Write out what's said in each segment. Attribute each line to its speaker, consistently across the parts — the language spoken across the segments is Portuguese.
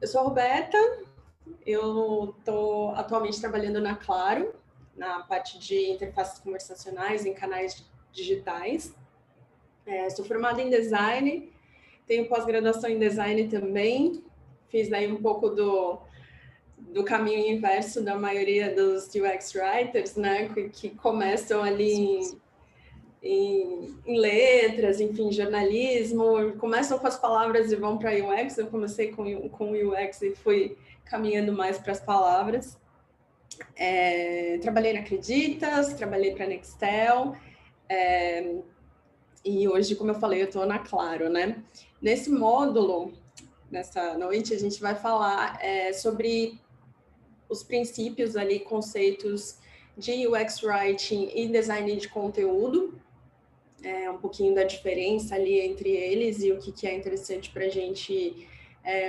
Speaker 1: Eu sou a Roberta, eu estou atualmente trabalhando na Claro, na parte de interfaces conversacionais em canais digitais. Sou formada em design, tenho pós-graduação em design também, fiz aí um pouco do caminho inverso da maioria dos UX writers, né, que começam ali em letras, enfim, jornalismo, começam com as palavras e vão para UX. Eu comecei com UX e fui caminhando mais para as palavras. Trabalhei na Acreditas, trabalhei para a Nextel, e hoje, como eu falei, eu estou na Claro, né? Nesse módulo, nessa noite, a gente vai falar sobre os princípios ali, conceitos de UX Writing e design de conteúdo, um pouquinho da diferença ali entre eles e o que é interessante para a gente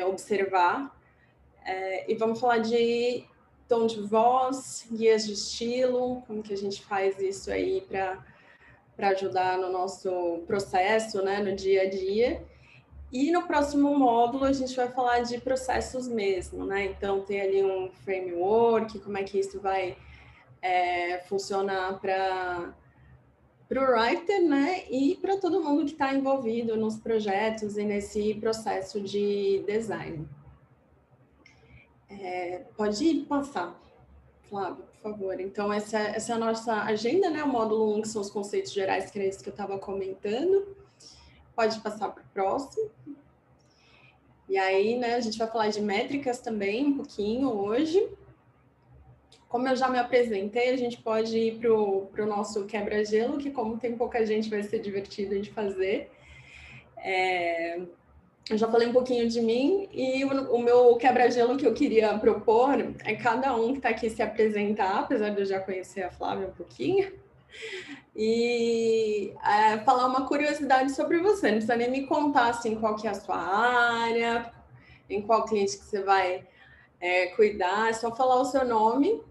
Speaker 1: observar. E vamos falar de tom de voz, guias de estilo, como que a gente faz isso aí para ajudar no nosso processo, né, no dia a dia. E no próximo módulo a gente vai falar de processos mesmo, né? Então tem ali um framework, como é que isso vai funcionar para o writer, né? E para todo mundo que está envolvido nos projetos e nesse processo de design. Pode passar, Flávio, por favor. Então, essa é a nossa agenda, né? O módulo 1, que são os conceitos gerais, que era isso que eu estava comentando. Pode passar para o próximo. E aí, né, a gente vai falar de métricas também um pouquinho hoje. Como eu já me apresentei, a gente pode ir para o nosso quebra-gelo, que como tem pouca gente, vai ser divertido de fazer. Eu já falei um pouquinho de mim e o meu quebra-gelo que eu queria propor é cada um que está aqui se apresentar, apesar de eu já conhecer a Flávia um pouquinho, e falar uma curiosidade sobre você. Não precisa nem me contar assim, qual que é a sua área, em qual cliente que você vai cuidar, é só falar o seu nome,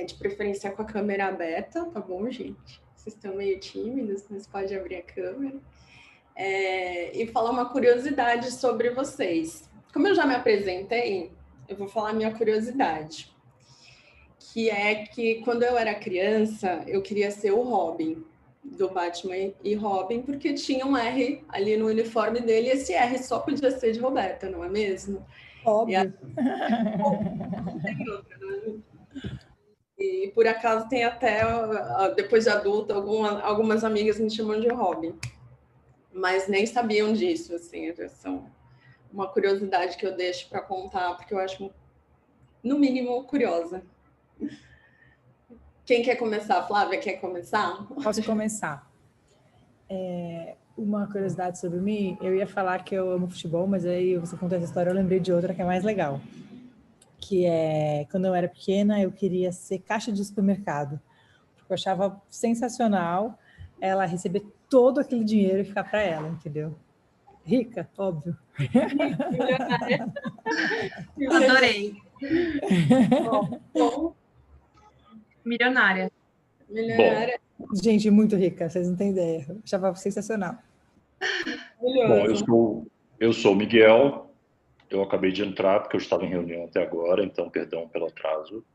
Speaker 1: de preferência com a câmera aberta, tá bom, gente? Vocês estão meio tímidos, mas pode abrir a câmera. E falar uma curiosidade sobre vocês. Como eu já me apresentei, eu vou falar minha curiosidade, que é que quando eu era criança, eu queria ser o Robin, do Batman e Robin, porque tinha um R ali no uniforme dele, e esse R só podia ser de Roberta, não é mesmo?
Speaker 2: Óbvio.
Speaker 1: E por acaso tem até, depois de adulta, algumas amigas me chamam de Robin, mas nem sabiam disso, assim, são uma curiosidade que eu deixo para contar, porque eu acho, no mínimo, curiosa. Quem quer começar? Flávia, quer começar?
Speaker 2: Posso começar. Uma curiosidade sobre mim, eu ia falar que eu amo futebol, mas aí você contou essa história, eu lembrei de outra que é mais legal. Que é, quando eu era pequena, eu queria ser caixa de supermercado. Porque eu achava sensacional ela receber todo aquele dinheiro e ficar para ela, entendeu? Rica, óbvio.
Speaker 3: Adorei.
Speaker 1: Bom.
Speaker 3: Milionária.
Speaker 2: Gente, muito rica, vocês não têm ideia. Eu achava sensacional.
Speaker 4: Bom, eu sou o Miguel. Eu acabei de entrar porque eu estava em reunião até agora, então perdão pelo atraso.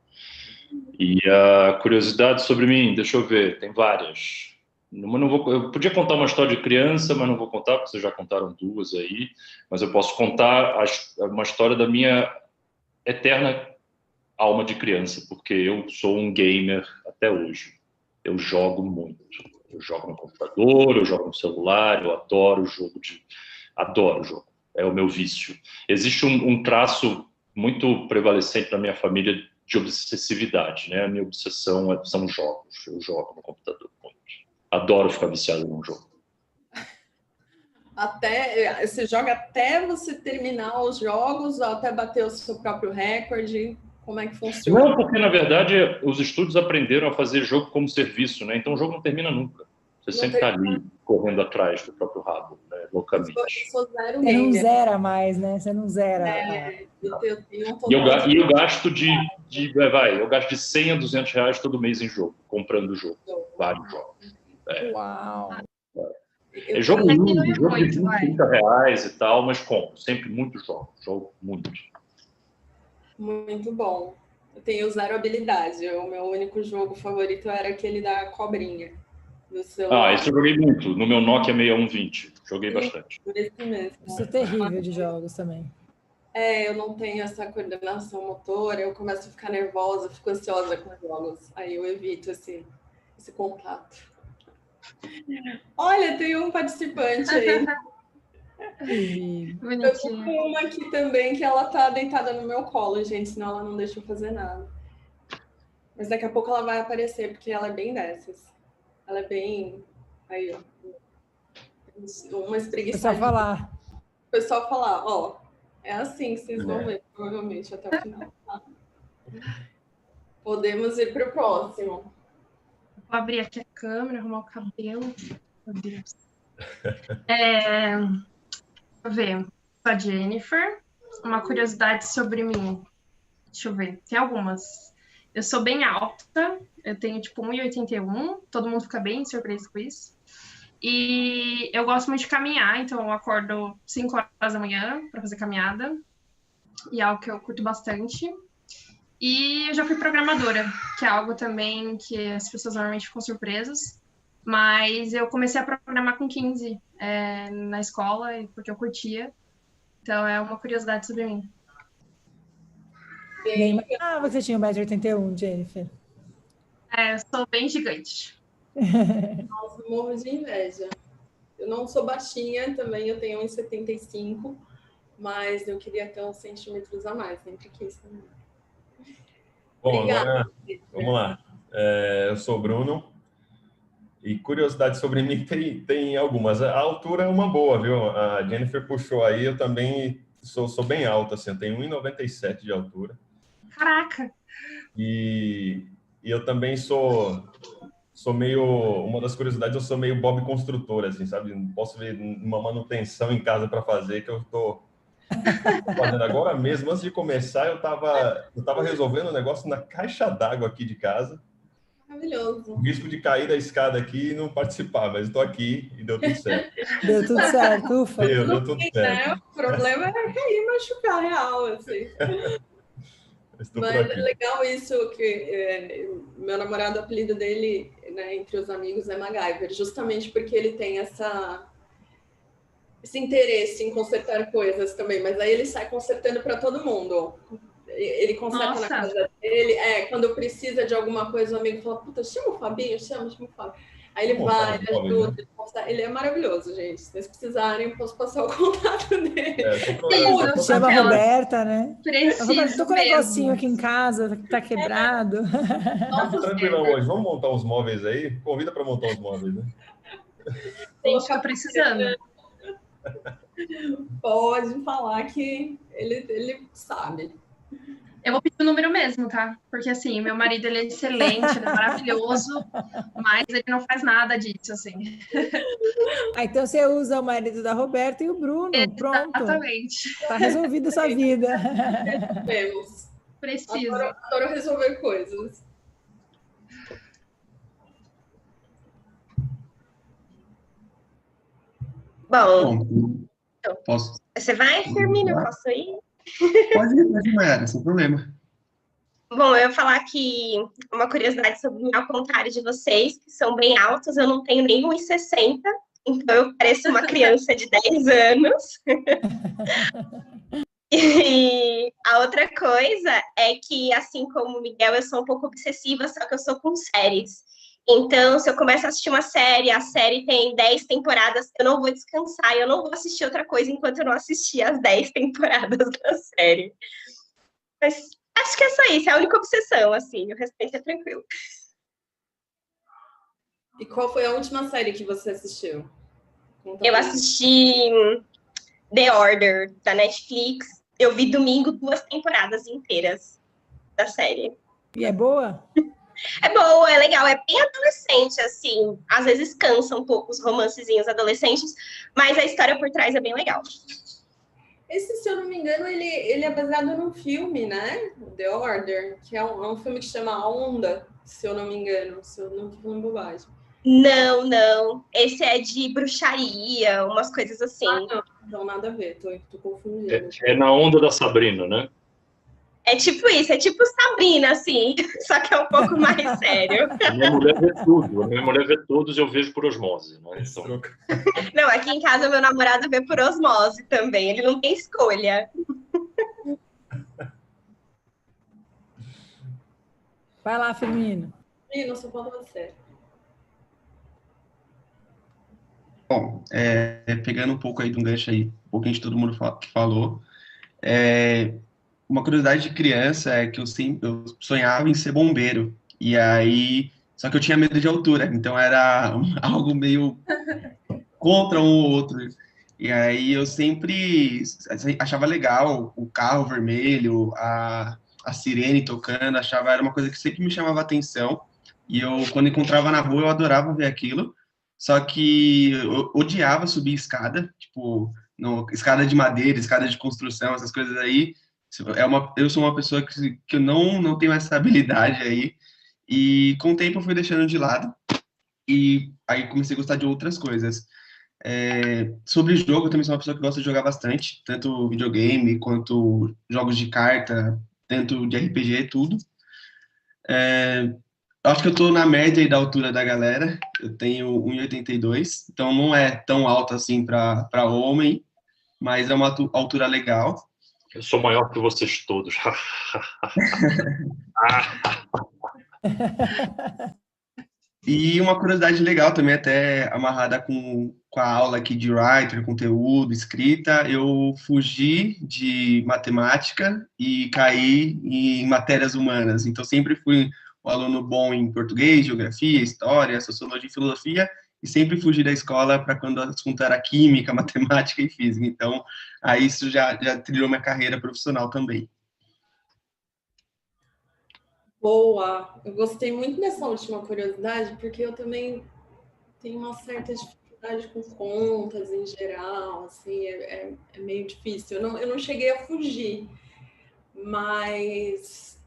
Speaker 4: E a curiosidade sobre mim, deixa eu ver, tem várias. Eu podia contar uma história de criança, mas não vou contar, porque vocês já contaram duas aí. Mas eu posso contar uma história da minha eterna alma de criança, porque eu sou um gamer até hoje. Eu jogo muito. Eu jogo no computador, eu jogo no celular, eu adoro jogo. Adoro jogo. É o meu vício. Existe um traço muito prevalecente na minha família de obsessividade, né? A minha obsessão são jogos. Eu jogo no computador muito. Adoro ficar viciado num jogo.
Speaker 1: Você joga até você terminar os jogos, ou até bater o seu próprio recorde? Como é que funciona?
Speaker 4: Não, porque na verdade os estúdios aprenderam a fazer jogo como serviço, né? Então o jogo não termina nunca. Você sempre está ali, correndo atrás do próprio rabo, né? Loucamente.
Speaker 2: Você não zera mais, né? Você não zera.
Speaker 4: E eu gasto eu gasto de 100 a 200 reais todo mês em jogo, comprando jogo, vários jogos.
Speaker 2: Uau!
Speaker 4: É jogo
Speaker 3: Aqui não
Speaker 4: lindo,
Speaker 3: é
Speaker 4: jogo de
Speaker 3: muito,
Speaker 4: 20,
Speaker 3: vai.
Speaker 4: 30 reais e tal, mas compro. Sempre muitos jogos. Jogo muito.
Speaker 1: Muito bom. Eu tenho zero habilidade. O meu único jogo favorito era aquele da cobrinha do celular.
Speaker 4: Esse eu joguei muito. No meu Nokia 6120. Joguei bastante.
Speaker 1: Esse mesmo.
Speaker 2: Eu sou terrível de jogos também.
Speaker 1: Eu não tenho essa coordenação motora, eu começo a ficar nervosa, fico ansiosa com os jogos. Aí eu evito esse contato. Olha, tem um participante aí.
Speaker 2: E
Speaker 1: Eu tô
Speaker 3: Bonitinho.
Speaker 1: com uma aqui também, que ela tá deitada no meu colo, gente, senão ela não deixa eu fazer nada. Mas daqui a pouco ela vai aparecer, porque ela é bem dessas. Ela é bem... Aí, ó. Uma
Speaker 2: o pessoal
Speaker 1: espreguiçadinha.
Speaker 2: falar.
Speaker 1: O pessoal falar, ó, é assim que vocês vão ver, provavelmente, até o final. Tá? Podemos ir pro próximo.
Speaker 3: Vou abrir aqui a câmera, arrumar o cabelo. Meu Deus. Deixa eu ver. Sou a Jennifer. Uma curiosidade sobre mim. Deixa eu ver. Tem algumas. Eu sou bem alta. Eu tenho tipo 1,81. Todo mundo fica bem surpreso com isso. E eu gosto muito de caminhar, então eu acordo 5 horas da manhã para fazer caminhada. E é algo que eu curto bastante. E eu já fui programadora, que é algo também que as pessoas normalmente ficam surpresas. Mas eu comecei a programar com 15 na escola, porque eu curtia. Então é uma curiosidade sobre mim.
Speaker 2: Nem imaginava que você tinha 1,81 m, Jennifer.
Speaker 3: Eu sou bem gigante.
Speaker 1: Nossa, morro de inveja. Eu não sou baixinha também, eu tenho 1,75, mas eu queria ter uns centímetros a mais, sempre quis também.
Speaker 5: Bom,
Speaker 1: Obrigada.
Speaker 5: agora vamos lá. Eu sou o Bruno e curiosidade sobre mim tem algumas. A altura é uma boa, viu? A Jennifer puxou aí, eu também sou bem alto, assim, eu tenho 1,97 de altura.
Speaker 3: Caraca!
Speaker 5: E eu também sou meio... Uma das curiosidades, eu sou meio Bob Construtor, assim, sabe? Não posso ver uma manutenção em casa para fazer que eu tô fazendo agora mesmo. Antes de começar, eu tava resolvendo um negócio na caixa d'água aqui de casa.
Speaker 1: Maravilhoso.
Speaker 5: O risco de cair da escada aqui e não participar, mas estou aqui e deu tudo certo.
Speaker 2: Deu tudo certo, ufa.
Speaker 5: Deu tudo certo.
Speaker 1: Né? O problema é cair e machucar real, assim.
Speaker 5: Estou por
Speaker 1: Mas é
Speaker 5: aqui.
Speaker 1: legal isso que meu namorado, o apelido dele, né, entre os amigos, é MacGyver, justamente porque ele tem esse interesse em consertar coisas também, mas aí ele sai consertando para todo mundo. Ele conserta
Speaker 3: Nossa.
Speaker 1: na casa dele, quando precisa de alguma coisa, o amigo fala, puta, chama o Fabinho, chama o Fábio. Aí ele vai, ele ajuda, ele é maravilhoso, gente. Se vocês precisarem, eu posso passar o contato dele.
Speaker 2: Chama a Roberta, né?
Speaker 3: Preciso
Speaker 2: Tô com um negocinho
Speaker 3: mesmo.
Speaker 2: aqui em casa, tá quebrado.
Speaker 5: Nossa, tranquilão hoje. Vamos montar uns móveis aí? Convida para montar uns móveis, né?
Speaker 3: Gente, tô precisando.
Speaker 1: Pode falar que ele sabe.
Speaker 3: Eu vou pedir o número mesmo, tá? Porque, assim, meu marido, ele é excelente, ele é maravilhoso, mas ele não faz nada disso, assim.
Speaker 2: Então você usa o marido da Roberta e o Bruno, pronto.
Speaker 3: Exatamente.
Speaker 2: Tá resolvida a sua vida.
Speaker 1: Temos.
Speaker 3: Preciso.
Speaker 1: Adoro resolver coisas.
Speaker 6: Bom,
Speaker 7: Posso?
Speaker 6: você vai, Firmino? Eu posso ir?
Speaker 7: Pode ir, Mayara, sem problema.
Speaker 6: Bom, eu ia falar que uma curiosidade sobre mim, ao contrário de vocês, que são bem altos, eu não tenho nem 1,60, então eu pareço uma criança de 10 anos. E a outra coisa é que, assim como o Miguel, eu sou um pouco obsessiva, só que eu sou com séries. Então, se eu começo a assistir uma série, a série tem 10 temporadas, eu não vou descansar, eu não vou assistir outra coisa enquanto eu não assistir as 10 temporadas da série. Mas acho que é só isso, é a única obsessão, assim, o restante é tranquilo.
Speaker 1: E qual foi a última série que você assistiu?
Speaker 6: Eu assisti The Order, da Netflix. Eu vi domingo 2 temporadas inteiras da série.
Speaker 2: E é boa?
Speaker 6: É boa, é legal, é bem adolescente, assim. Às vezes cansa um pouco os romancezinhos adolescentes, mas a história por trás é bem legal.
Speaker 1: Esse, se eu não me engano, ele é baseado num filme, né? The Order, que é um filme que chama A Onda, se eu não me engano, se eu não tô falando bobagem.
Speaker 6: Não, não. Esse é de bruxaria, umas coisas assim.
Speaker 1: Não, nada a ver, tô confundindo.
Speaker 4: É na onda da Sabrina, né?
Speaker 6: É tipo isso, é tipo Sabrina, assim, só que é um pouco mais sério.
Speaker 4: A minha mulher vê tudo. A minha mulher vê todos e eu vejo por osmose, né? Então,
Speaker 6: Não, aqui em casa meu namorado vê por osmose também, ele não tem escolha.
Speaker 2: Vai lá, Firmino.
Speaker 1: Ih, não sou contra você.
Speaker 7: Bom, pegando um pouco aí de um gancho aí, um pouquinho de todo mundo que falou, uma curiosidade de criança é que eu sonhava em ser bombeiro, e aí, só que eu tinha medo de altura, então era algo meio contra um ou outro, e aí eu sempre achava legal o carro vermelho, a sirene tocando, era uma coisa que sempre me chamava atenção, e eu, quando encontrava na rua, eu adorava ver aquilo, só que eu odiava subir escada, tipo, escada de madeira, escada de construção, essas coisas aí. Eu sou uma pessoa que eu não tenho essa habilidade aí. E com o tempo eu fui deixando de lado. E aí comecei a gostar de outras coisas. Sobre jogo, eu também sou uma pessoa que gosta de jogar bastante, tanto videogame quanto jogos de carta, tanto de RPG, tudo. Acho que eu tô na média aí da altura da galera. Eu tenho 1,82, então não é tão alto assim para homem, mas é uma altura legal.
Speaker 4: eu sou maior que vocês todos.
Speaker 7: E uma curiosidade legal também, até amarrada com a aula aqui de writer, conteúdo, escrita, eu fugi de matemática e caí em matérias humanas. Então, sempre fui um aluno bom em português, geografia, história, sociologia e filosofia, e sempre fugi da escola para quando o assunto era química, matemática e física. Então, aí isso já trilhou minha carreira profissional também.
Speaker 1: Boa! Eu gostei muito dessa última curiosidade, porque eu também tenho uma certa dificuldade com contas em geral, assim, é meio difícil. Eu não cheguei a fugir, mas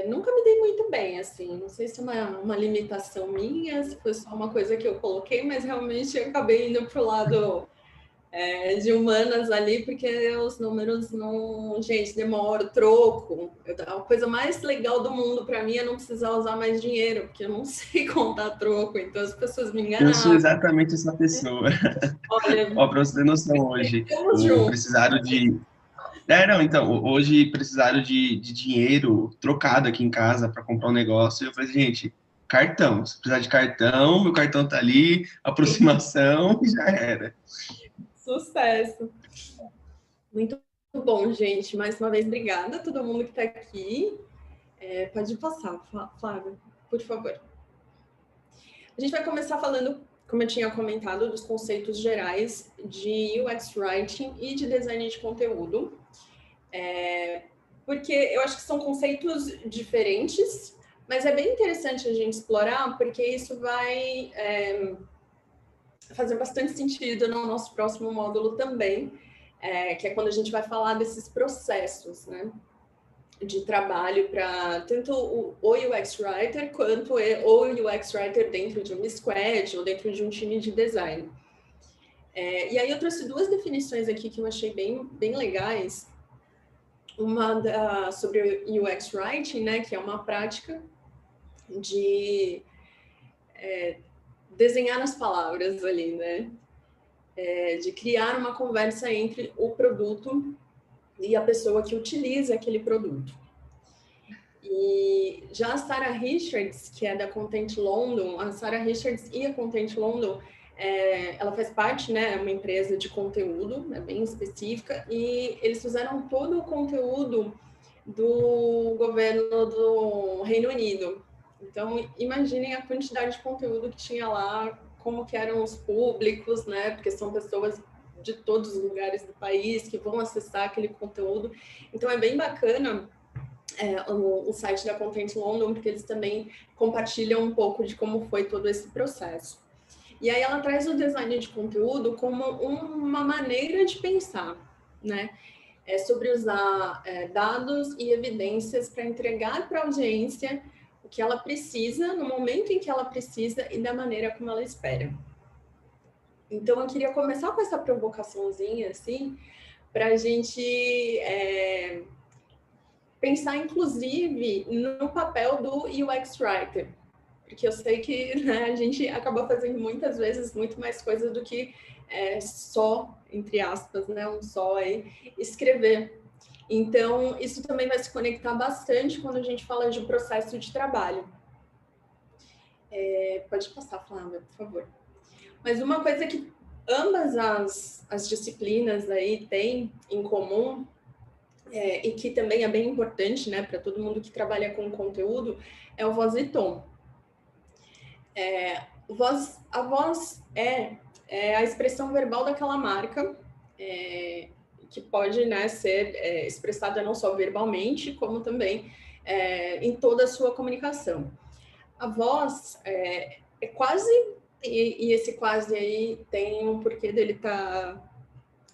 Speaker 1: nunca me dei muito bem, assim. Não sei se é uma limitação minha, se foi só uma coisa que eu coloquei, mas realmente eu acabei indo para o lado de humanas ali, porque os números não... Gente, demora, troco. A coisa mais legal do mundo para mim é não precisar usar mais dinheiro, porque eu não sei contar troco, então as pessoas me enganavam.
Speaker 7: Eu sou exatamente essa pessoa.
Speaker 1: Olha,
Speaker 7: ó, para você ter noção, hoje, precisaram de... então, hoje precisaram de dinheiro trocado aqui em casa para comprar um negócio, e eu falei, gente, cartão, se precisar de cartão, meu cartão tá ali, aproximação, e já era.
Speaker 1: Sucesso! Muito bom, gente. Mais uma vez, obrigada a todo mundo que está aqui. Pode passar, Flávio, por favor. A gente vai começar falando, como eu tinha comentado, dos conceitos gerais de UX Writing e de design de conteúdo. Porque eu acho que são conceitos diferentes, mas é bem interessante a gente explorar, porque isso vai fazer bastante sentido no nosso próximo módulo também, que é quando a gente vai falar desses processos, né, de trabalho para tanto o UX Writer quanto o UX Writer dentro de um squad ou dentro de um time de design. E aí eu trouxe duas definições aqui que eu achei bem legais. Uma sobre o UX Writing, né, que é uma prática de desenhar nas palavras ali, né? De criar uma conversa entre o produto e a pessoa que utiliza aquele produto. E já a Sarah Richards, que é da Content London, a Sarah Richards e a Content London, ela faz parte, né, uma empresa de conteúdo, né, bem específica, e eles fizeram todo o conteúdo do governo do Reino Unido. Então, imaginem a quantidade de conteúdo que tinha lá, como que eram os públicos, né? Porque são pessoas de todos os lugares do país que vão acessar aquele conteúdo. Então, é bem bacana o site da Content London, porque eles também compartilham um pouco de como foi todo esse processo. E aí ela traz o design de conteúdo como uma maneira de pensar, né? Sobre usar dados e evidências para entregar para a audiência o que ela precisa, no momento em que ela precisa e da maneira como ela espera. Então, eu queria começar com essa provocaçãozinha, assim, para a gente pensar, inclusive, no papel do UX Writer, porque eu sei que, né, a gente acaba fazendo muitas vezes muito mais coisa do que só, entre aspas, né, um só aí, escrever. Então, isso também vai se conectar bastante quando a gente fala de processo de trabalho. Pode passar, Flávia, por favor. Mas uma coisa que ambas as disciplinas aí têm em comum, e que também é bem importante, né, para todo mundo que trabalha com conteúdo, é o voz e tom. A voz é a expressão verbal daquela marca, que pode, né, ser expressada não só verbalmente, como também em toda a sua comunicação. A voz é quase, e esse quase aí tem um porquê dele estar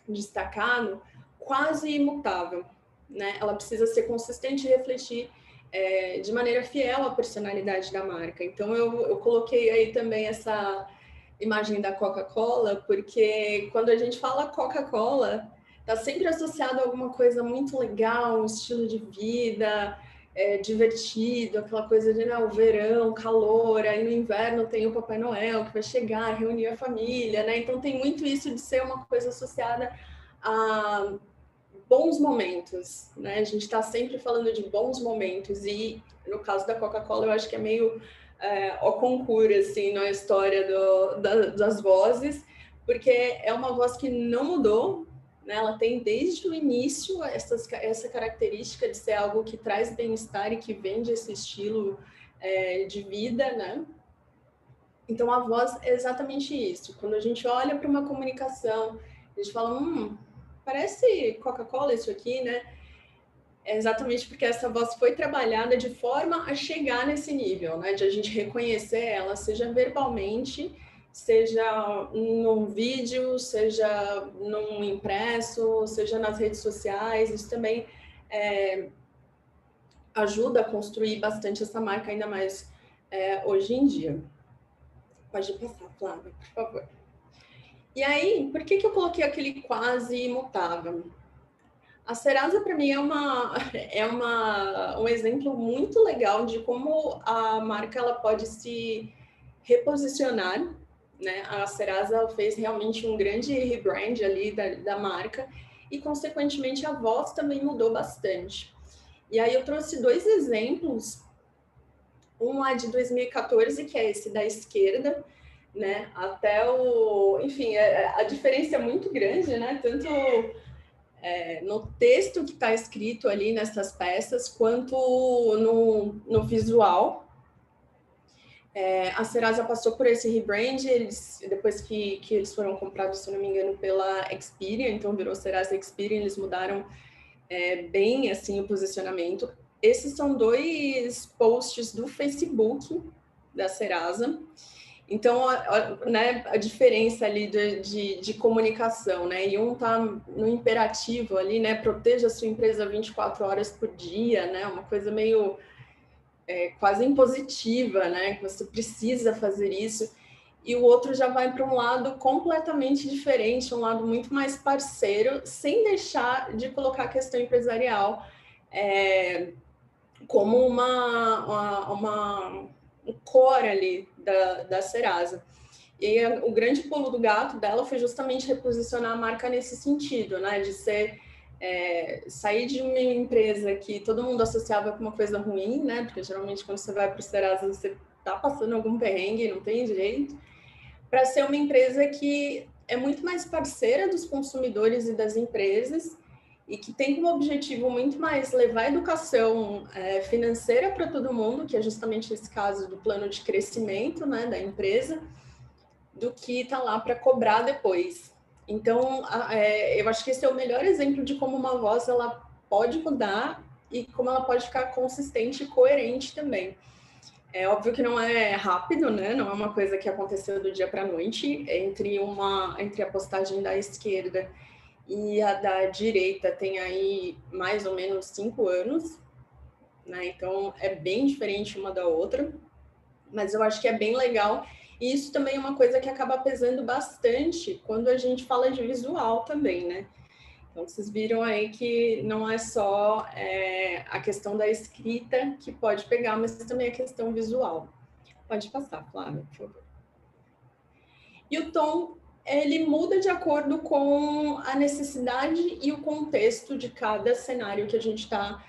Speaker 1: destacado, quase imutável, né? Ela precisa ser consistente e refletir de maneira fiel à personalidade da marca. Então, eu coloquei aí também essa imagem da Coca-Cola, porque quando a gente fala Coca-Cola, está sempre associado a alguma coisa muito legal, um estilo de vida, divertido, aquela coisa de o verão, calor, aí no inverno tem o Papai Noel que vai chegar, reunir a família, né? Então tem muito isso de ser uma coisa associada a bons momentos, né? A gente está sempre falando de bons momentos e no caso da Coca-Cola eu acho que é meio ao concurso, assim, na história das vozes, porque é uma voz que não mudou, né? Ela tem desde o início essa característica de ser algo que traz bem-estar e que vende esse estilo de vida, né? Então, a voz é exatamente isso. Quando a gente olha para uma comunicação, a gente fala, parece Coca-Cola isso aqui, né? É exatamente porque essa voz foi trabalhada de forma a chegar nesse nível, né? De a gente reconhecer ela, seja verbalmente, seja num vídeo, seja num impresso, seja nas redes sociais. Isso também ajuda a construir bastante essa marca, ainda mais hoje em dia. Pode passar, Flávia, por favor. E aí, por que eu coloquei aquele quase imutável? A Serasa, para mim, é um exemplo muito legal de como a marca ela pode se reposicionar, né? A Serasa fez realmente um grande rebrand ali da marca e, consequentemente, a voz também mudou bastante. E aí eu trouxe 2 exemplos, um lá de 2014, que é esse da esquerda, né? Até enfim, a diferença é muito grande, né? Tanto no texto que está escrito ali nessas peças, quanto no visual. A Serasa passou por esse rebrand, depois que eles foram comprados, se não me engano, pela Experian, então virou Serasa Experian, eles mudaram bem assim, o posicionamento. Esses são 2 posts do Facebook da Serasa. Então, né, a diferença ali de comunicação, né? E um tá no imperativo ali, né? Proteja a sua empresa 24 horas por dia, né? Uma coisa meio quase impositiva, né? Que você precisa fazer isso. E o outro já vai para um lado completamente diferente, um lado muito mais parceiro, sem deixar de colocar a questão empresarial como um core ali da Serasa. E o grande pulo do gato dela foi justamente reposicionar a marca nesse sentido, né? De ser sair de uma empresa que todo mundo associava com uma coisa ruim, né? Porque geralmente quando você vai para o Serasa você está passando algum perrengue, não tem jeito, para ser uma empresa que é muito mais parceira dos consumidores e das empresas e que tem como objetivo muito mais levar a educação financeira para todo mundo, que é justamente esse caso do plano de crescimento, né, da empresa, do que está lá para cobrar depois. Então, eu acho que esse é o melhor exemplo de como uma voz ela pode mudar e como ela pode ficar consistente e coerente também. É óbvio que não é rápido, né? Não é uma coisa que aconteceu do dia para a noite. Entre a postagem da esquerda e a da direita tem aí mais ou menos 5 anos. né? Então, é bem diferente uma da outra, mas eu acho que é bem legal. E isso também é uma coisa que acaba pesando bastante quando a gente fala de visual também, né? Então, vocês viram aí que não é só a questão da escrita que pode pegar, mas também a questão visual. Pode passar, Flávia, por favor. E o tom, ele muda de acordo com a necessidade e o contexto de cada cenário que a gente está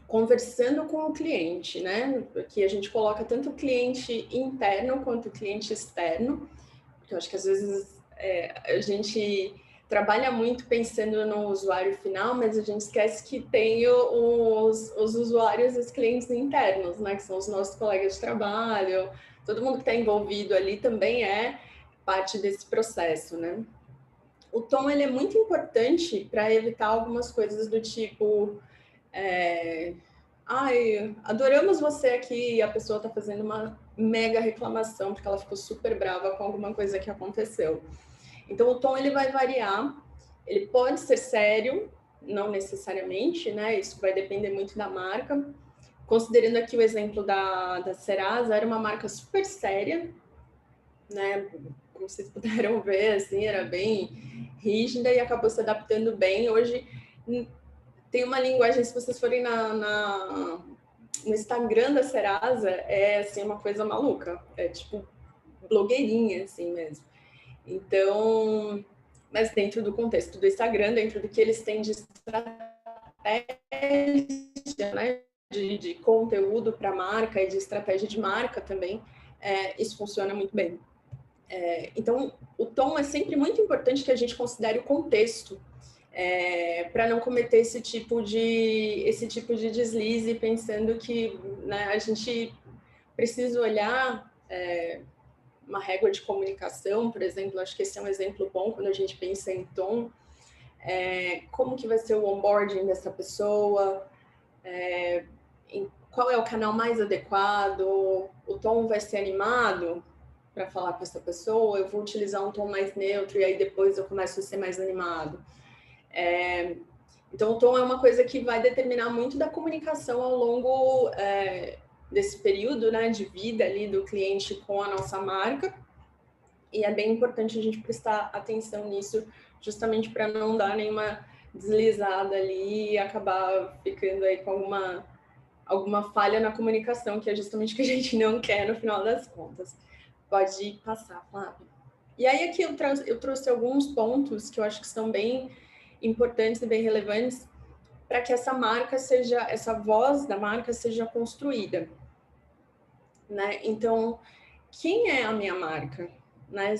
Speaker 1: conversando com o cliente, né? Porque a gente coloca tanto o cliente interno quanto o cliente externo, porque eu acho que às vezes a gente trabalha muito pensando no usuário final, mas a gente esquece que tem os usuários e os clientes internos, né? Que são os nossos colegas de trabalho, todo mundo que está envolvido ali também é parte desse processo, né? O tom, ele é muito importante para evitar algumas coisas do tipo... ai, adoramos você aqui, e a pessoa está fazendo uma mega reclamação porque ela ficou super brava com alguma coisa que aconteceu. Então, o tom, ele vai variar, ele pode ser sério, não necessariamente, né? Isso vai depender muito da marca. Considerando aqui o exemplo da Serasa, era uma marca super séria, né? Como vocês puderam ver, assim, era bem rígida e acabou se adaptando bem. Hoje tem uma linguagem, se vocês forem no Instagram da Serasa, é assim, uma coisa maluca, é tipo blogueirinha, assim mesmo. Então, mas dentro do contexto do Instagram, dentro do que eles têm de estratégia, né, de conteúdo para a marca e de estratégia de marca também, isso funciona muito bem. Então, o tom é sempre muito importante que a gente considere o contexto, para não cometer esse tipo de deslize, pensando que, né, a gente precisa olhar uma régua de comunicação, por exemplo. Acho que esse é um exemplo bom quando a gente pensa em tom. Como que vai ser o onboarding dessa pessoa, qual é o canal mais adequado, o tom vai ser animado para falar com essa pessoa, eu vou utilizar um tom mais neutro e aí depois eu começo a ser mais animado. Então, o tom é uma coisa que vai determinar muito da comunicação ao longo desse período, né, de vida ali do cliente com a nossa marca, e é bem importante a gente prestar atenção nisso, justamente para não dar nenhuma deslizada ali e acabar ficando aí com alguma falha na comunicação, que é justamente o que a gente não quer no final das contas. Pode passar, Flávia. E aí aqui eu trouxe alguns pontos que eu acho que são bem importantes e bem relevantes para que essa voz da marca seja construída, né? Então, quem é a minha marca? Né?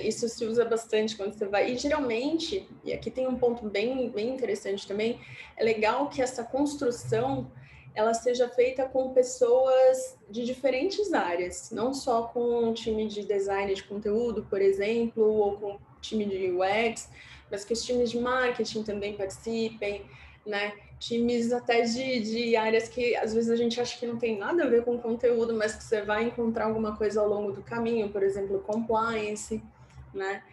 Speaker 1: Isso se usa bastante quando você vai... E geralmente, e aqui tem um ponto bem interessante também, é legal que essa construção ela seja feita com pessoas de diferentes áreas, não só com um time de design de conteúdo, por exemplo, ou com um time de UX, mas que os times de marketing também participem, né? Times até de áreas que às vezes a gente acha que não tem nada a ver com conteúdo, mas que você vai encontrar alguma coisa ao longo do caminho, por exemplo, compliance, né?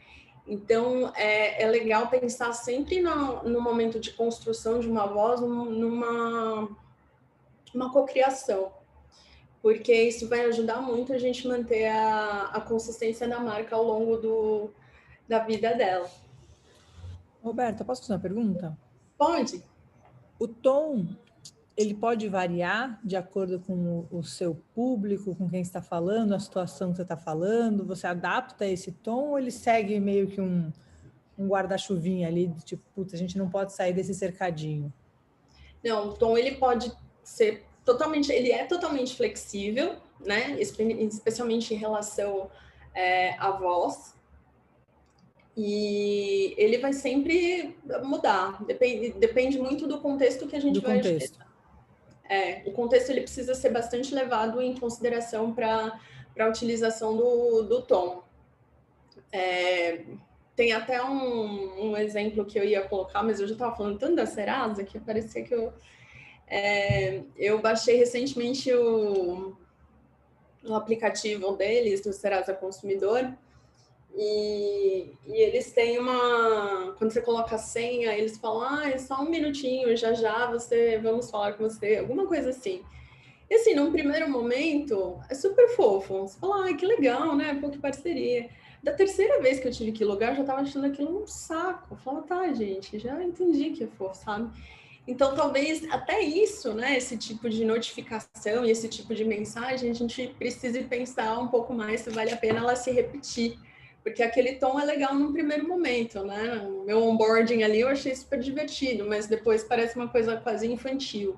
Speaker 1: Então, é legal pensar sempre no momento de construção de uma voz, numa cocriação, porque isso vai ajudar muito a gente manter a consistência da marca ao longo da vida dela.
Speaker 2: Roberta, posso fazer uma pergunta?
Speaker 1: Pode.
Speaker 2: O tom, ele pode variar de acordo com o seu público, com quem está falando, a situação que você está falando? Você adapta esse tom ou ele segue meio que um guarda-chuvinha ali, tipo, putz, a gente não pode sair desse cercadinho?
Speaker 1: Não, o tom ele pode ser ele é totalmente flexível, né? Especialmente em relação à voz. E ele vai sempre mudar, depende muito do contexto que a gente vai utilizar. O contexto ele precisa ser bastante levado em consideração para a utilização do tom. Tem até um exemplo que eu ia colocar, mas eu já estava falando tanto da Serasa que parecia que eu baixei recentemente o aplicativo deles, do Serasa Consumidor, E eles têm quando você coloca a senha, eles falam, é só um minutinho, já vamos falar com você, alguma coisa assim. E assim, num primeiro momento, é super fofo. Você fala, que legal, né? Pô, que parceria. Da terceira vez que eu tive que logar, eu já tava achando aquilo um saco. Eu falava, tá, gente, já entendi que é fofo, sabe? Então, talvez até isso, né? Esse tipo de notificação e esse tipo de mensagem, a gente precise pensar um pouco mais se vale a pena ela se repetir. Porque aquele tom é legal num primeiro momento, né? O meu onboarding ali eu achei super divertido, mas depois parece uma coisa quase infantil.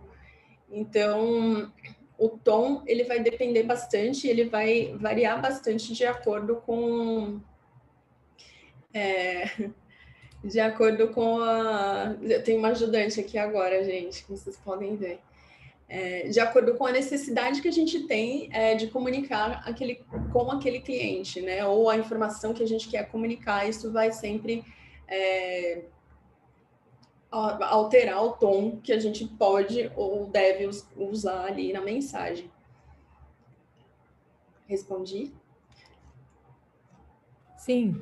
Speaker 1: Então, o tom, ele vai depender bastante, ele vai variar bastante de acordo com... Eu tenho uma ajudante aqui agora, gente, que vocês podem ver. De acordo com a necessidade que a gente tem de comunicar com aquele cliente, né? Ou a informação que a gente quer comunicar, isso vai sempre alterar o tom que a gente pode ou deve usar ali na mensagem. Respondi?
Speaker 2: Sim.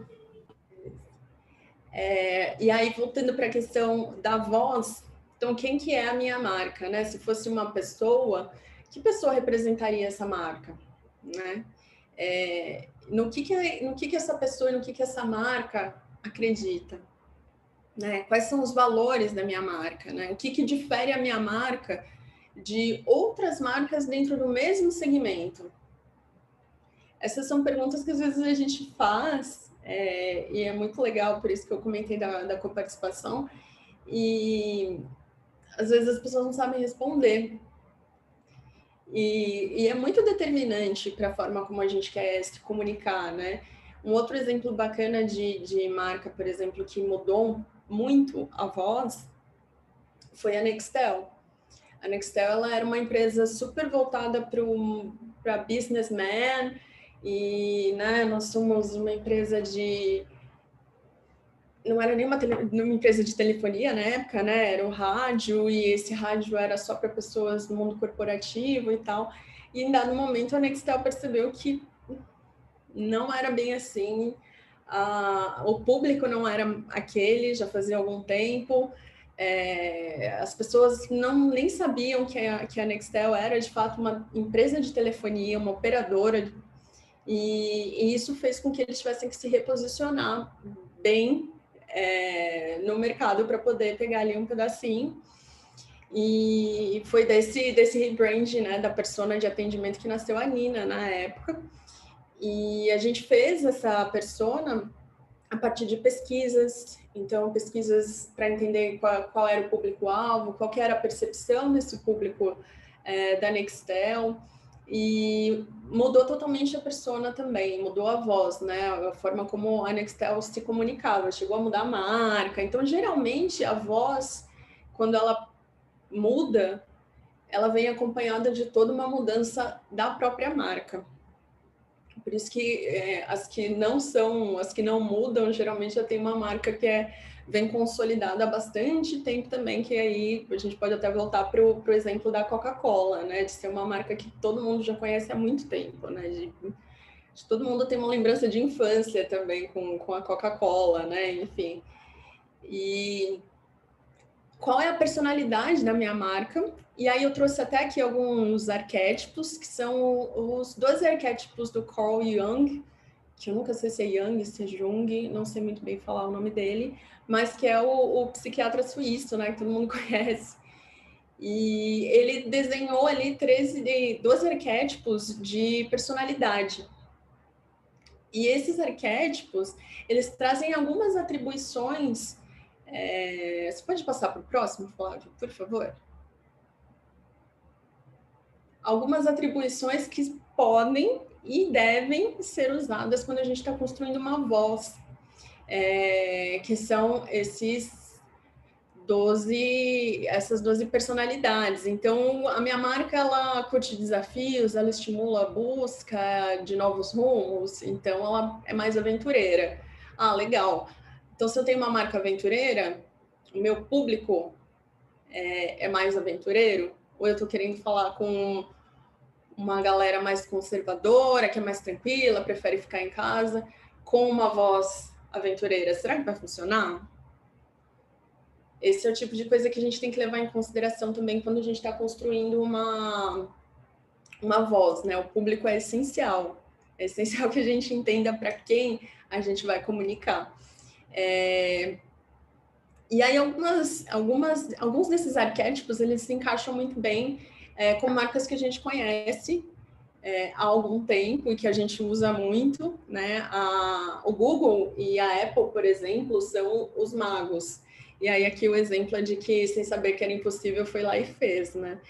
Speaker 1: E aí, voltando para a questão da voz, então, quem que é a minha marca, né? Se fosse uma pessoa, que pessoa representaria essa marca, né? No que essa pessoa, no que essa marca acredita, né? Quais são os valores da minha marca, né? O que difere a minha marca de outras marcas dentro do mesmo segmento? Essas são perguntas que às vezes a gente faz, e é muito legal, por isso que eu comentei da coparticipação, e às vezes as pessoas não sabem responder. E é muito determinante para a forma como a gente quer se comunicar, né? Um outro exemplo bacana de marca, por exemplo, que mudou muito a voz, foi a Nextel. A Nextel, ela era uma empresa super voltada para businessman, e né, nós somos uma empresa não era nenhuma empresa de telefonia na época, né? Era o rádio, e esse rádio era só para pessoas do mundo corporativo e tal. E em dado momento a Nextel percebeu que não era bem assim, o público não era aquele, já fazia algum tempo, as pessoas nem sabiam que a Nextel era de fato uma empresa de telefonia, uma operadora, e isso fez com que eles tivessem que se reposicionar bem no mercado para poder pegar ali um pedacinho. E foi desse rebrand, né, da persona de atendimento que nasceu a Nina na época. E a gente fez essa persona a partir de pesquisas, então pesquisas para entender qual era o público-alvo, qual que era a percepção desse público da Nextel, e mudou totalmente a persona também, mudou a voz, né? A forma como a Nextel se comunicava, chegou a mudar a marca. Então, geralmente, a voz, quando ela muda, ela vem acompanhada de toda uma mudança da própria marca. Por isso que as que não mudam, geralmente já tem uma marca que vem consolidada há bastante tempo também, que aí a gente pode até voltar para o exemplo da Coca-Cola, né? De ser uma marca que todo mundo já conhece há muito tempo, né? De todo mundo tem uma lembrança de infância também com a Coca-Cola, né? Enfim. E qual é a personalidade da minha marca? E aí eu trouxe até aqui alguns arquétipos, que são os 12 arquétipos do Carl Jung, que eu nunca sei se é Jung, se é Jung, não sei muito bem falar o nome dele, mas que é o psiquiatra suíço, né, que todo mundo conhece. E ele desenhou ali 12 arquétipos de personalidade. E esses arquétipos, eles trazem algumas atribuições. Você pode passar para o próximo, Flávio, por favor? Algumas atribuições que podem e devem ser usadas quando a gente está construindo uma voz, que são essas 12 personalidades. Então, a minha marca, ela curte desafios, ela estimula a busca de novos rumos, então ela é mais aventureira. Ah, legal. Então, se eu tenho uma marca aventureira, o meu público é mais aventureiro? Ou eu estou querendo falar com uma galera mais conservadora, que é mais tranquila, prefere ficar em casa? com uma voz aventureira, será que vai funcionar? Esse é o tipo de coisa que a gente tem que levar em consideração também quando a gente está construindo uma voz, né? O público é essencial. É essencial que a gente entenda para quem a gente vai comunicar. E aí, alguns desses arquétipos, eles se encaixam muito bem com marcas que a gente conhece há algum tempo e que a gente usa muito, né? O Google e a Apple, por exemplo, são os magos. E aí aqui o exemplo é de que, sem saber que era impossível, foi lá e fez, né?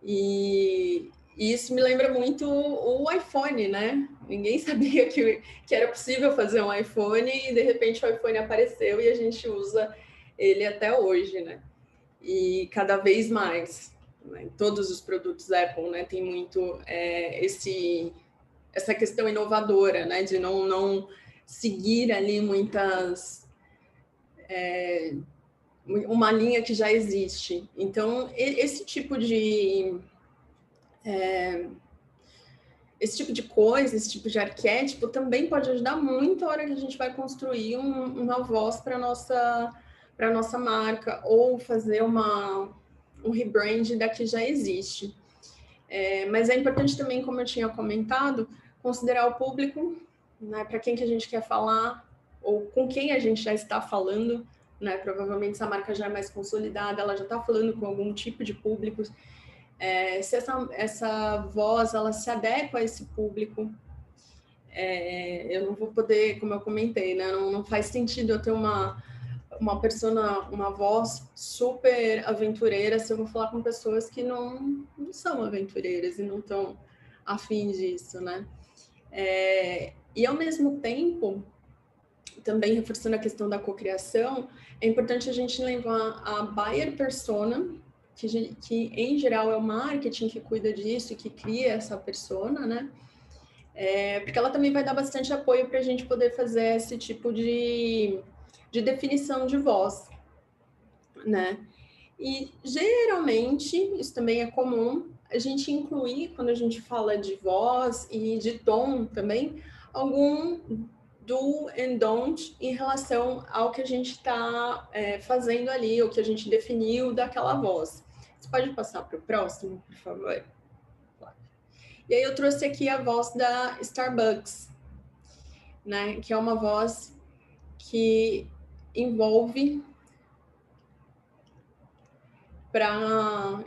Speaker 1: E isso me lembra muito o iPhone, né? Ninguém sabia que era possível fazer um iPhone e, de repente, o iPhone apareceu e a gente usa ele até hoje, né? E cada vez mais, né? Todos os produtos Apple, né? Tem muito essa questão inovadora, né? De não seguir ali uma linha que já existe. Então, esse tipo de coisa, esse tipo de arquétipo também pode ajudar muito a hora que a gente vai construir uma voz para a nossa marca ou fazer um rebrand da que já existe. Mas é importante também, como eu tinha comentado, considerar o público, né, para quem que a gente quer falar ou com quem a gente já está falando, né? Provavelmente essa marca já é mais consolidada, ela já está falando com algum tipo de público. Se essa voz ela se adequa a esse público, eu não vou poder, como eu comentei, né? Não faz sentido eu ter uma voz super aventureira se eu vou falar com pessoas que não são aventureiras e não estão afim disso, né? E ao mesmo tempo, também reforçando a questão da cocriação, é importante a gente levar a buyer persona, que em geral é o marketing que cuida disso, que cria essa persona, né? Porque ela também vai dar bastante apoio para a gente poder fazer esse tipo de definição de voz, né? E geralmente, isso também é comum, a gente incluir, quando a gente fala de voz e de tom também, algum do and don't em relação ao que a gente está fazendo ali, o que a gente definiu daquela voz. Você pode passar para o próximo, por favor? E aí eu trouxe aqui a voz da Starbucks, né? Que é uma voz que envolve para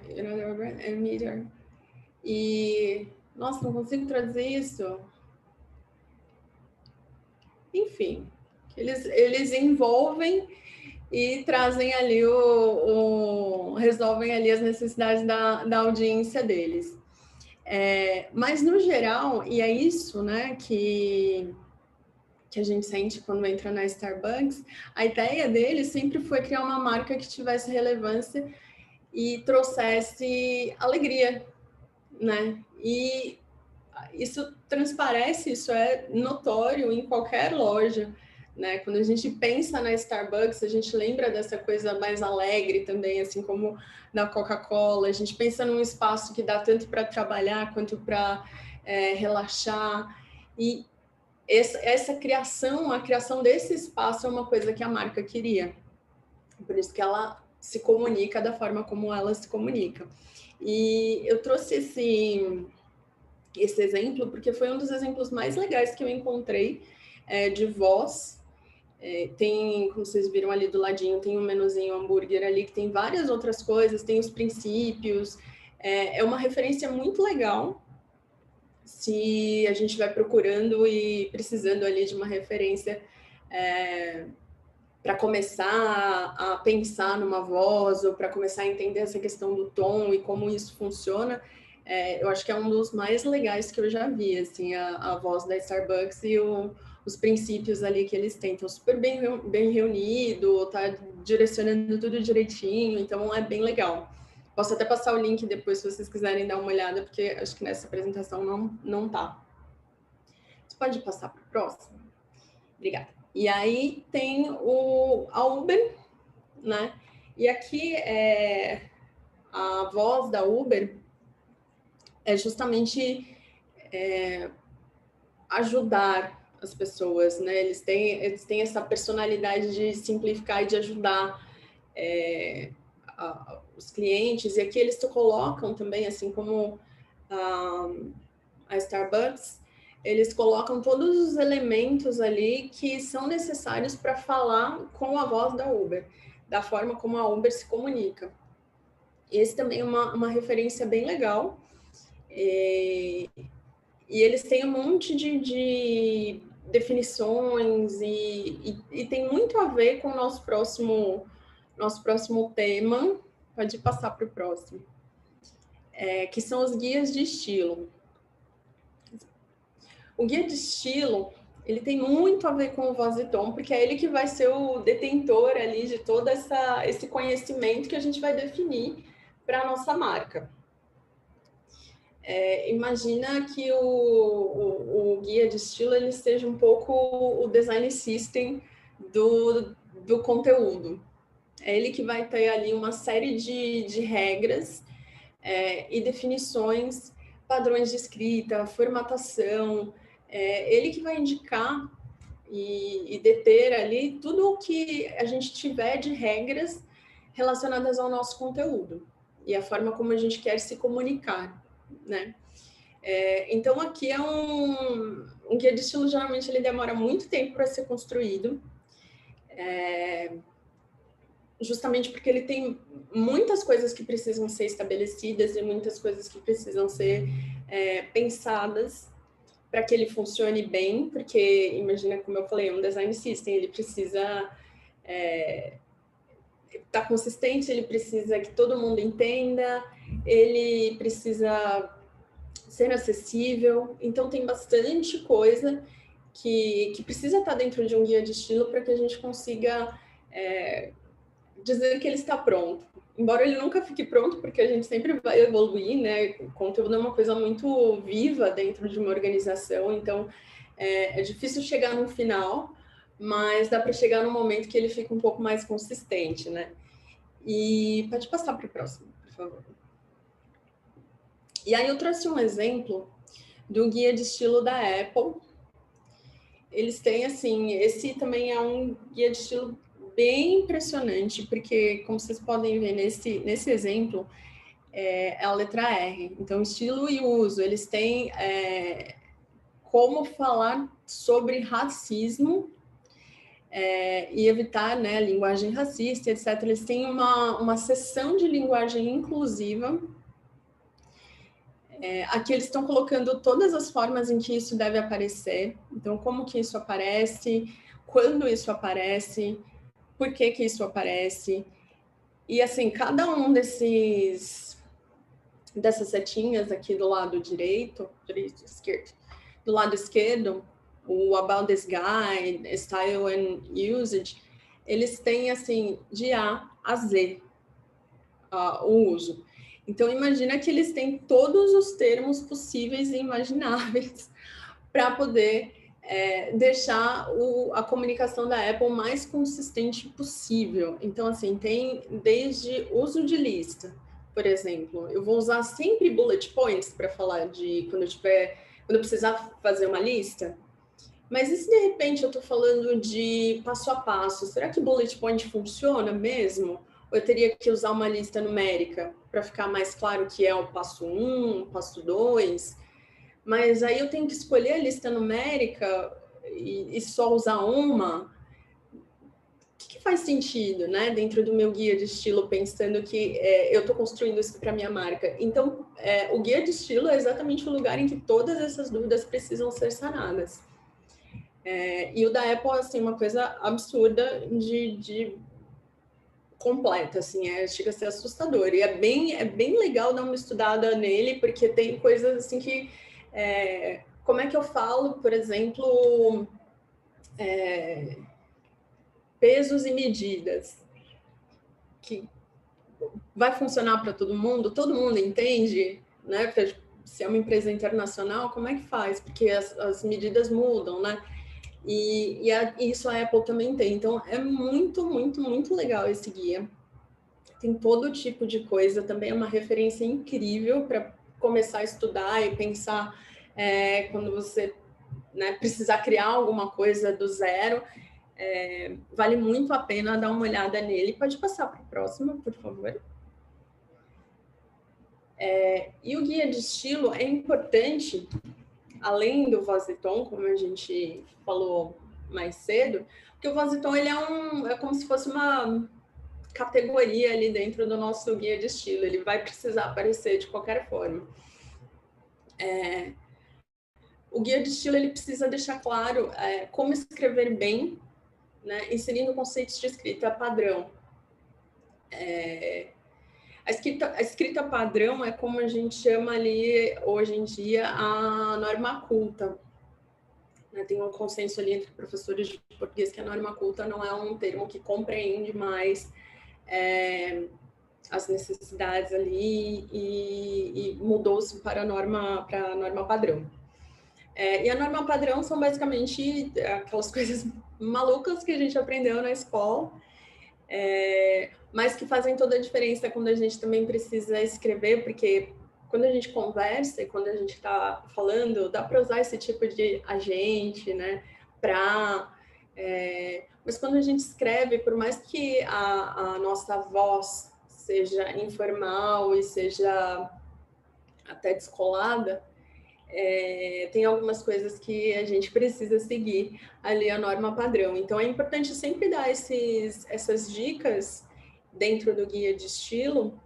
Speaker 1: e nossa, não consigo traduzir isso. Enfim, eles envolvem e trazem ali resolvem ali as necessidades da audiência deles. Mas no geral, e é isso, né, que a gente sente quando entra na Starbucks, a ideia deles sempre foi criar uma marca que tivesse relevância e trouxesse alegria, né? E isso transparece, isso é notório em qualquer loja, né? Quando a gente pensa na Starbucks, a gente lembra dessa coisa mais alegre também, assim como na Coca-Cola. A gente pensa num espaço que dá tanto para trabalhar quanto para relaxar. E essa criação, a criação desse espaço é uma coisa que a marca queria. Por isso que ela se comunica da forma como ela se comunica. E eu trouxe esse exemplo porque foi um dos exemplos mais legais que eu encontrei de voz. Tem, como vocês viram ali do ladinho, tem um menuzinho hambúrguer ali que tem várias outras coisas, tem os princípios. É uma referência muito legal se a gente vai procurando e precisando ali de uma referência para começar a pensar numa voz ou para começar a entender essa questão do tom e como isso funciona. Eu acho que é um dos mais legais que eu já vi, assim, a voz da Starbucks e os princípios ali que eles têm. Estão super bem reunido, tá direcionando tudo direitinho, então é bem legal. Posso até passar o link depois se vocês quiserem dar uma olhada, porque acho que nessa apresentação não tá. Você pode passar para o próximo? Obrigada. E aí tem a Uber, né? E aqui a voz da Uber é justamente ajudar as pessoas, né? Eles têm essa personalidade de simplificar e de ajudar os clientes. E aqui eles colocam também, assim como a Starbucks, eles colocam todos os elementos ali que são necessários para falar com a voz da Uber, da forma como a Uber se comunica. Esse também é uma referência bem legal. E eles têm um monte de definições e tem muito a ver com o nosso próximo tema. Pode passar para o próximo. Que são os guias de estilo. O guia de estilo, ele tem muito a ver com o voz e tom, porque é ele que vai ser o detentor ali de todo esse conhecimento que a gente vai definir para a nossa marca. Imagina que o guia de estilo ele seja um pouco o design system do conteúdo. É ele que vai ter ali uma série de regras e definições, padrões de escrita, formatação. Ele que vai indicar e deter ali tudo o que a gente tiver de regras relacionadas ao nosso conteúdo e a forma como a gente quer se comunicar, né? Então, aqui é um guia de estilo, geralmente ele demora muito tempo para ser construído, justamente porque ele tem muitas coisas que precisam ser estabelecidas e muitas coisas que precisam ser pensadas para que ele funcione bem, porque, imagina, como eu falei, um design system, ele precisa estar consistente, ele precisa que todo mundo entenda, ele precisa ser acessível, então tem bastante coisa que precisa estar dentro de um guia de estilo para que a gente consiga dizer que ele está pronto. Embora ele nunca fique pronto, porque a gente sempre vai evoluir, né? O conteúdo é uma coisa muito viva dentro de uma organização, então é difícil chegar no final, mas dá para chegar no momento que ele fica um pouco mais consistente, né? E pode passar para o próximo, por favor. E aí eu trouxe um exemplo do guia de estilo da Apple. Eles têm, assim, esse também é um guia de estilo bem impressionante, porque, como vocês podem ver nesse exemplo, é a letra R. Então, estilo e uso. Eles têm como falar sobre racismo e evitar, né, linguagem racista, etc. Eles têm uma seção de linguagem inclusiva. Aqui eles estão colocando todas as formas em que isso deve aparecer. Então, como que isso aparece, quando isso aparece, por que isso aparece. E, assim, cada um dessas setinhas aqui do lado esquerdo, do lado esquerdo, o About This Guy, Style and Usage, eles têm, assim, de A a Z o uso. Então, imagina que eles têm todos os termos possíveis e imagináveis para poder deixar a comunicação da Apple mais consistente possível. Então, assim, tem desde uso de lista, por exemplo. Eu vou usar sempre bullet points para falar de quando eu precisar fazer uma lista. Mas e se de repente eu estou falando de passo a passo? Será que bullet point funciona mesmo? Ou eu teria que usar uma lista numérica para ficar mais claro que é o passo 1, o passo 2? Mas aí eu tenho que escolher a lista numérica e só usar uma? O que faz sentido, né? Dentro do meu guia de estilo, pensando que eu estou construindo isso para minha marca. Então, o guia de estilo é exatamente o lugar em que todas essas dúvidas precisam ser sanadas. E o da Apple, assim, uma coisa absurda de completa, assim, chega a ser assustador. E é bem legal dar uma estudada nele, porque tem coisas assim que... como é que eu falo, por exemplo, pesos e medidas? Que vai funcionar para todo mundo entende, né? Porque se é uma empresa internacional, como é que faz? Porque as medidas mudam, né? E isso a Apple também tem. Então, é muito, muito, muito legal esse guia. Tem todo tipo de coisa. Também é uma referência incrível para começar a estudar e pensar quando você né, precisar criar alguma coisa do zero, vale muito a pena dar uma olhada nele. Pode passar para o próximo, por favor. E o guia de estilo é importante, além do voz e tom, como a gente falou mais cedo, porque o voz e tom ele é como se fosse uma categoria ali dentro do nosso guia de estilo. Ele vai precisar aparecer de qualquer forma. O guia de estilo ele precisa deixar claro como escrever bem, né, inserindo conceitos de escrita padrão. A escrita padrão é como a gente chama ali, hoje em dia, a norma culta. Né? Tem um consenso ali entre professores de português que a norma culta não é um termo que compreende mais as necessidades ali e mudou-se para a norma padrão. E a norma padrão são basicamente aquelas coisas malucas que a gente aprendeu na escola, mas que fazem toda a diferença quando a gente também precisa escrever, porque quando a gente conversa e quando a gente está falando, dá para usar esse tipo de agente, né, mas quando a gente escreve, por mais que a nossa voz seja informal e seja até descolada, tem algumas coisas que a gente precisa seguir ali a norma padrão. Então, é importante sempre dar essas dicas dentro do guia de estilo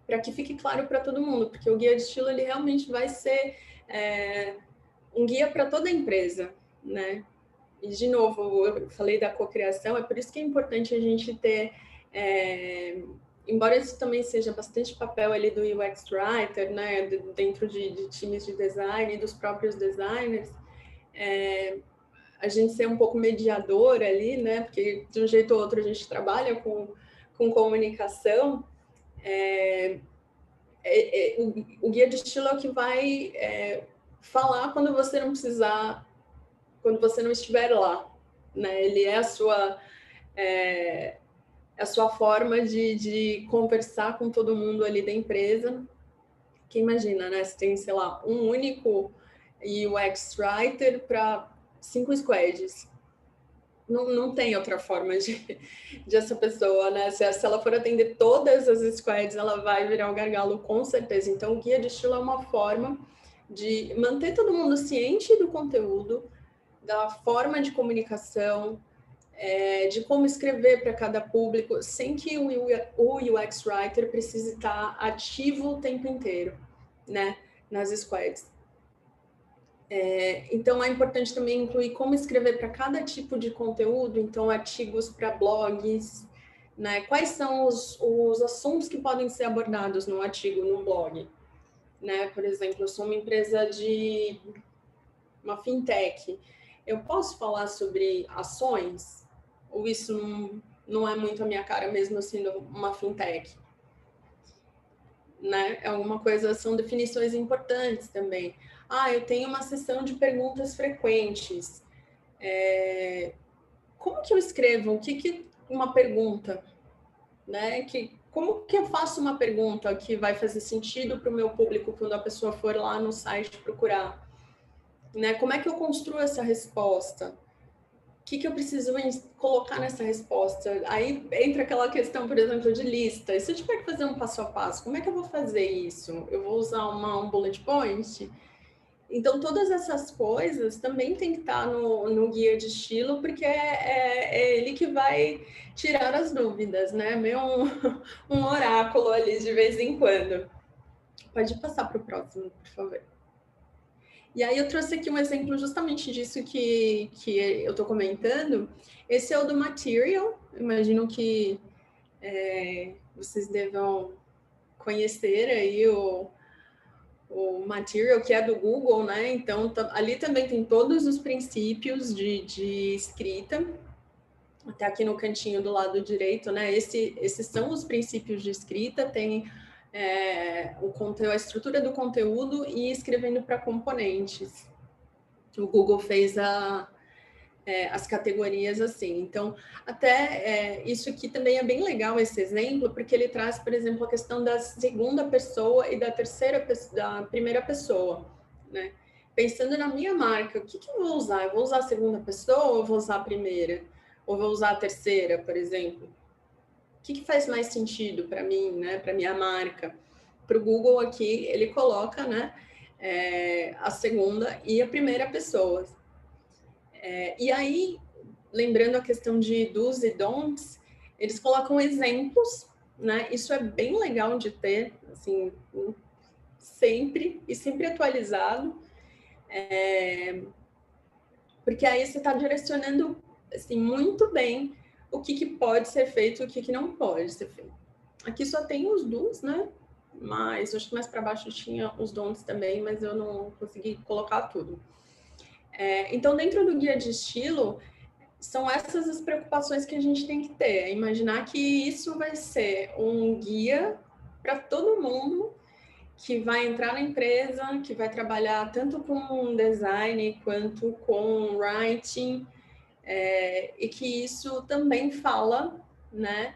Speaker 1: para que fique claro para todo mundo, porque o guia de estilo ele realmente vai ser um guia para toda a empresa, né? E, de novo, eu falei da cocriação, é por isso que é importante a gente ter... embora isso também seja bastante papel ali do UX Writer, né, dentro de times de design e dos próprios designers, a gente ser um pouco mediador ali, né, porque de um jeito ou outro a gente trabalha com comunicação. O guia de estilo é o que vai falar quando você não precisar, quando você não estiver lá, né, ele é a sua forma de conversar com todo mundo ali da empresa. Que imagina, né? Você tem, sei lá, um único UX Writer para 5 squads. Não tem outra forma de essa pessoa, né? Se ela for atender todas as squads, ela vai virar um gargalo, com certeza. Então, o guia de estilo é uma forma de manter todo mundo ciente do conteúdo, da forma de comunicação, de como escrever para cada público, sem que o UX Writer precise estar ativo o tempo inteiro, né, nas squads. Então, é importante também incluir como escrever para cada tipo de conteúdo, então, artigos para blogs, né, quais são os assuntos que podem ser abordados num artigo, num blog, né, por exemplo, eu sou uma empresa de uma fintech, eu posso falar sobre ações? Ou isso não é muito a minha cara, mesmo sendo uma fintech? Né? É alguma coisa, são definições importantes também. Eu tenho uma sessão de perguntas frequentes. Como que eu escrevo? O que uma pergunta? Né? Como que eu faço uma pergunta que vai fazer sentido para o meu público quando a pessoa for lá no site procurar? Né? Como é que eu construo essa resposta? O que eu preciso colocar nessa resposta? Aí entra aquela questão, por exemplo, de lista. E se eu tiver que fazer um passo a passo, como é que eu vou fazer isso? Eu vou usar um bullet point? Então, todas essas coisas também tem que estar no guia de estilo, porque é ele que vai tirar as dúvidas, né? Meio um oráculo ali de vez em quando. Pode passar para o próximo, por favor. E aí eu trouxe aqui um exemplo justamente disso que eu estou comentando. Esse é o do Material. Imagino que vocês devam conhecer aí o Material, que é do Google, né? Então, ali também tem todos os princípios de escrita. Até aqui no cantinho do lado direito, né? Esses são os princípios de escrita. Tem a estrutura do conteúdo e escrevendo para componentes. O Google fez as categorias assim. Então, até isso aqui também é bem legal, esse exemplo, porque ele traz, por exemplo, a questão da segunda pessoa e da primeira pessoa, né? pensando na minha marca, o que eu vou usar? Eu vou usar a segunda pessoa ou eu vou usar a primeira? Ou vou usar a terceira, por exemplo? O que faz mais sentido para mim, né? Para minha marca? Para o Google aqui, ele coloca, né? A segunda e a primeira pessoa. E aí, lembrando a questão de do's e don'ts, eles colocam exemplos, né? Isso é bem legal de ter, assim, sempre atualizado, porque aí você está direcionando, assim, muito bem o que pode ser feito e o que não pode ser feito. Aqui só tem os do's, né? Mas acho que mais para baixo tinha os don'ts também, mas eu não consegui colocar tudo. Então, dentro do guia de estilo, são essas as preocupações que a gente tem que ter. Imaginar que isso vai ser um guia para todo mundo que vai entrar na empresa, que vai trabalhar tanto com design quanto com writing, e que isso também fala, né,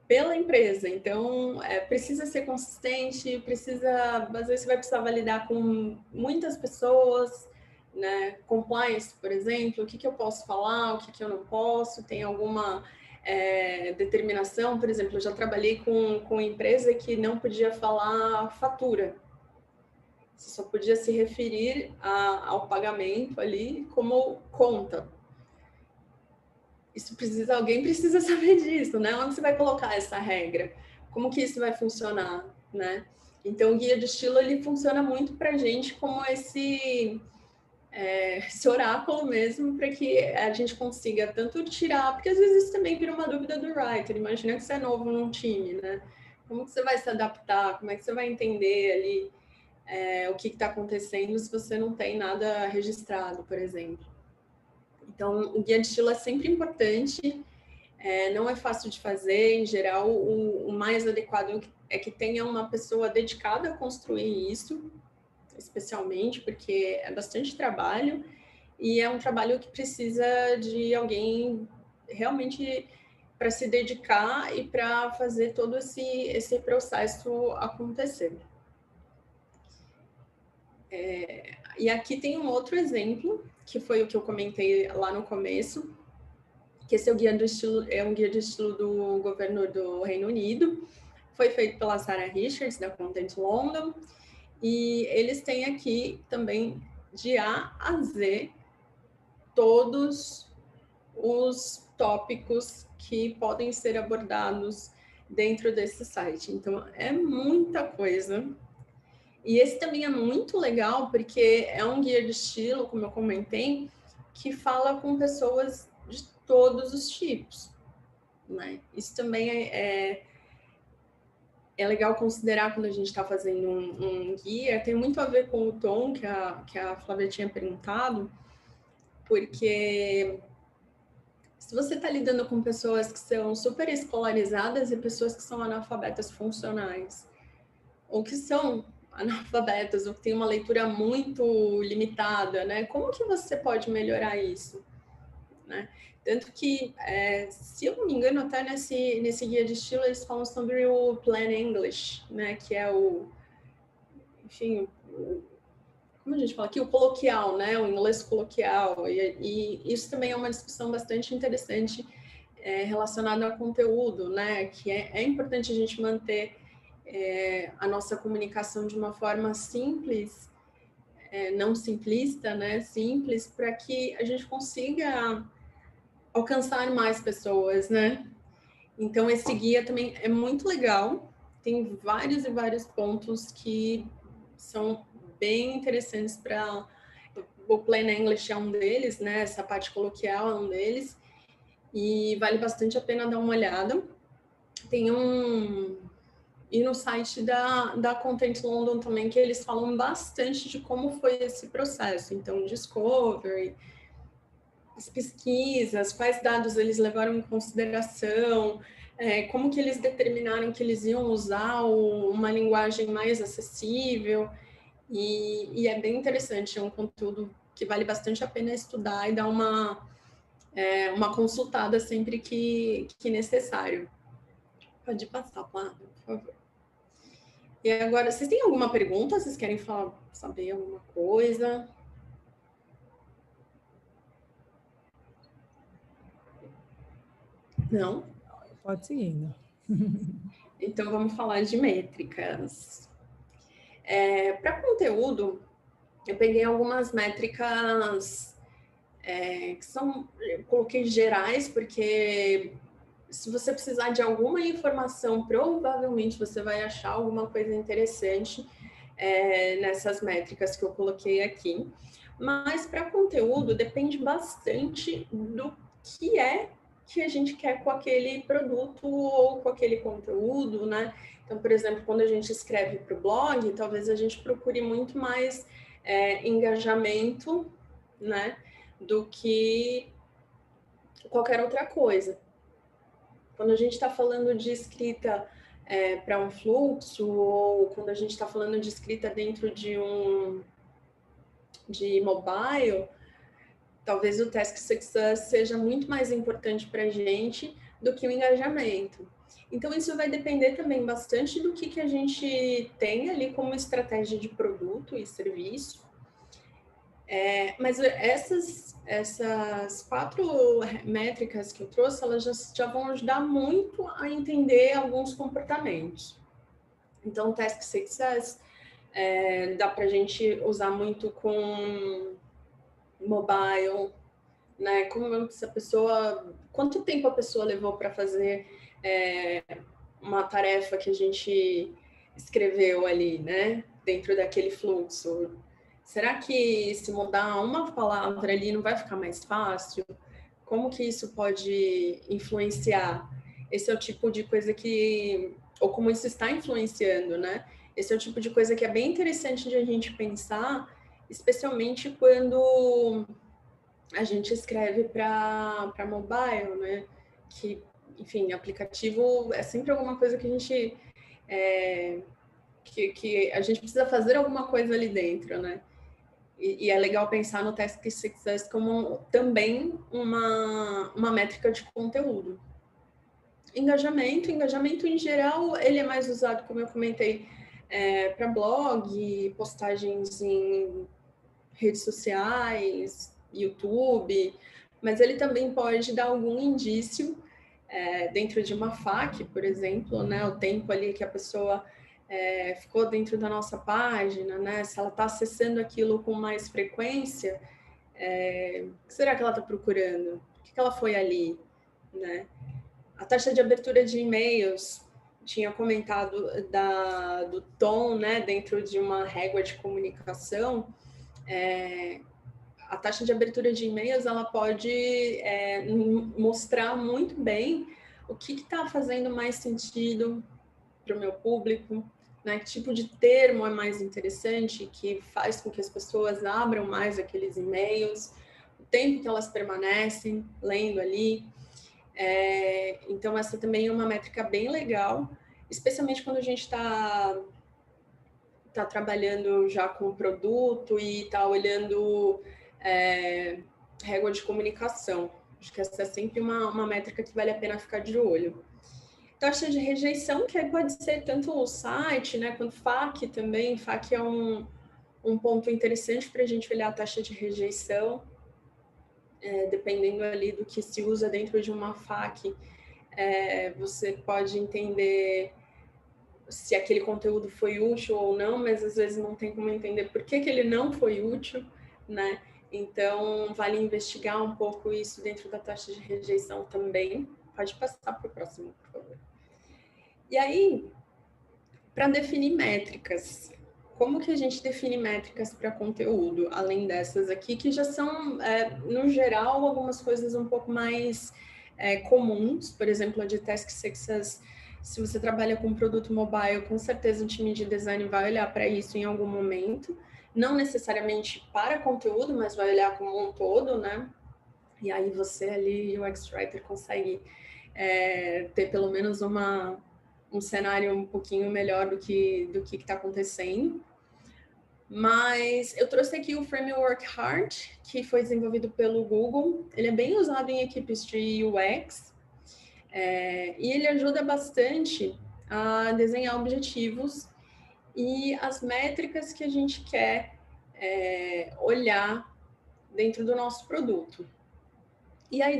Speaker 1: pela empresa. Então, precisa ser consistente, às vezes você vai precisar validar com muitas pessoas, né? Compliance, por exemplo, o que eu posso falar, o que eu não posso, tem alguma determinação. Por exemplo, eu já trabalhei com empresa que não podia falar fatura. Você só podia se referir ao pagamento ali como conta. Alguém precisa saber disso, né? Onde você vai colocar essa regra? Como que isso vai funcionar, né? Então, o guia de estilo, ele funciona muito para a gente como esse oráculo mesmo, para que a gente consiga tanto tirar, porque às vezes isso também vira uma dúvida do writer. Imagina que você é novo num time, né? Como que você vai se adaptar? Como é que você vai entender ali o que está acontecendo se você não tem nada registrado, por exemplo? Então, o guia de estilo é sempre importante, não é fácil de fazer. Em geral, o mais adequado é que tenha uma pessoa dedicada a construir isso, especialmente porque é bastante trabalho e é um trabalho que precisa de alguém realmente para se dedicar e para fazer todo esse processo acontecer. E aqui tem um outro exemplo, que foi o que eu comentei lá no começo, que esse é um guia de estilo do governo do Reino Unido. Foi feito pela Sarah Richards, da Content London, e eles têm aqui também, de A a Z, todos os tópicos que podem ser abordados dentro desse site. Então, é muita coisa. E esse também é muito legal, porque é um guia de estilo, como eu comentei, que fala com pessoas de todos os tipos, né? Isso também é legal considerar quando a gente está fazendo um guia. Tem muito a ver com o tom que a Flávia tinha perguntado, porque se você está lidando com pessoas que são super escolarizadas e pessoas que são analfabetas funcionais, ou que são analfabetas, ou que têm uma leitura muito limitada, né? Como que você pode melhorar isso, né? Tanto que, se eu não me engano, até nesse guia de estilo, eles falam sobre o Plain English, né? Que é enfim, como a gente fala aqui, o coloquial, né? O inglês coloquial. E isso também é uma discussão bastante interessante relacionada ao conteúdo, né? Que é importante a gente manter a nossa comunicação de uma forma simples, não simplista, né? Simples, para que a gente consiga alcançar mais pessoas, né? Então, esse guia também é muito legal. Tem vários e vários pontos que são bem interessantes para... O Plain English é um deles, né? Essa parte coloquial é um deles. E vale bastante a pena dar uma olhada. Tem E no site da Content London também, que eles falam bastante de como foi esse processo. Então, discovery, as pesquisas, quais dados eles levaram em consideração, como que eles determinaram que eles iam usar uma linguagem mais acessível. E é bem interessante, é um conteúdo que vale bastante a pena estudar e dar uma consultada sempre que necessário. Pode passar, Flávia, por favor. E agora, vocês têm alguma pergunta? Vocês querem saber alguma coisa? Não?
Speaker 2: Pode seguindo.
Speaker 1: Então, vamos falar de métricas. Para conteúdo, eu peguei algumas métricas que eu coloquei gerais, porque se você precisar de alguma informação, provavelmente você vai achar alguma coisa interessante nessas métricas que eu coloquei aqui. Mas para conteúdo, depende bastante do que a gente quer com aquele produto ou com aquele conteúdo, né? Então, por exemplo, quando a gente escreve para o blog, talvez a gente procure muito mais engajamento, né, do que qualquer outra coisa. Quando a gente está falando de escrita para um fluxo, ou quando a gente está falando de escrita dentro de mobile, talvez o task success seja muito mais importante para a gente do que o engajamento. Então, isso vai depender também bastante do que a gente tem ali como estratégia de produto e serviço. Mas essas 4 métricas que eu trouxe, elas já vão ajudar muito a entender alguns comportamentos. Então, task success dá para a gente usar muito com mobile, né? Como se a pessoa, quanto tempo a pessoa levou para fazer uma tarefa que a gente escreveu ali, né? Dentro daquele fluxo. Será que se mudar uma palavra ali não vai ficar mais fácil? Como que isso pode influenciar? Esse é o tipo de coisa ou como isso está influenciando, né? Esse é o tipo de coisa que é bem interessante de a gente pensar, especialmente quando a gente escreve para mobile, né? Que, enfim, aplicativo é sempre alguma coisa que a gente que a gente precisa fazer alguma coisa ali dentro, né? E é legal pensar no task success como também uma métrica de conteúdo. Engajamento em geral, ele é mais usado, como eu comentei, para blog, postagens em redes sociais, YouTube, mas ele também pode dar algum indício dentro de uma FAQ, por exemplo, né, o tempo ali que a pessoa ficou dentro da nossa página, né, se ela está acessando aquilo com mais frequência, o que será que ela está procurando? O que ela foi ali, né? A taxa de abertura de e-mails, tinha comentado do tom, né, dentro de uma régua de comunicação. A taxa de abertura de e-mails, ela pode mostrar muito bem o que está fazendo mais sentido para o meu público, né? Que tipo de termo é mais interessante, que faz com que as pessoas abram mais aqueles e-mails, o tempo que elas permanecem lendo ali. Então, essa também é uma métrica bem legal, especialmente quando a gente está trabalhando já com o produto e está olhando régua de comunicação. Acho que essa é sempre uma métrica que vale a pena ficar de olho. Taxa de rejeição, que aí pode ser tanto o site, né, quanto FAQ também. FAQ é um ponto interessante para a gente olhar a taxa de rejeição, dependendo ali do que se usa dentro de uma FAQ, você pode entender se aquele conteúdo foi útil ou não, mas às vezes não tem como entender por que ele não foi útil, né? Então, vale investigar um pouco isso dentro da taxa de rejeição também. Pode passar para o próximo, por favor. E aí, para definir métricas, como que a gente define métricas para conteúdo, além dessas aqui, que já são, no geral, algumas coisas um pouco mais comuns, por exemplo, a de task success. Se você trabalha com produto mobile, com certeza o time de design vai olhar para isso em algum momento, não necessariamente para conteúdo, mas vai olhar como um todo, né? E aí você ali, o UX Writer, consegue ter pelo menos um cenário um pouquinho melhor do que está acontecendo. Mas eu trouxe aqui o framework Hard, que foi desenvolvido pelo Google. Ele é bem usado em equipes de UX, e ele ajuda bastante a desenhar objetivos e as métricas que a gente quer olhar dentro do nosso produto. E aí,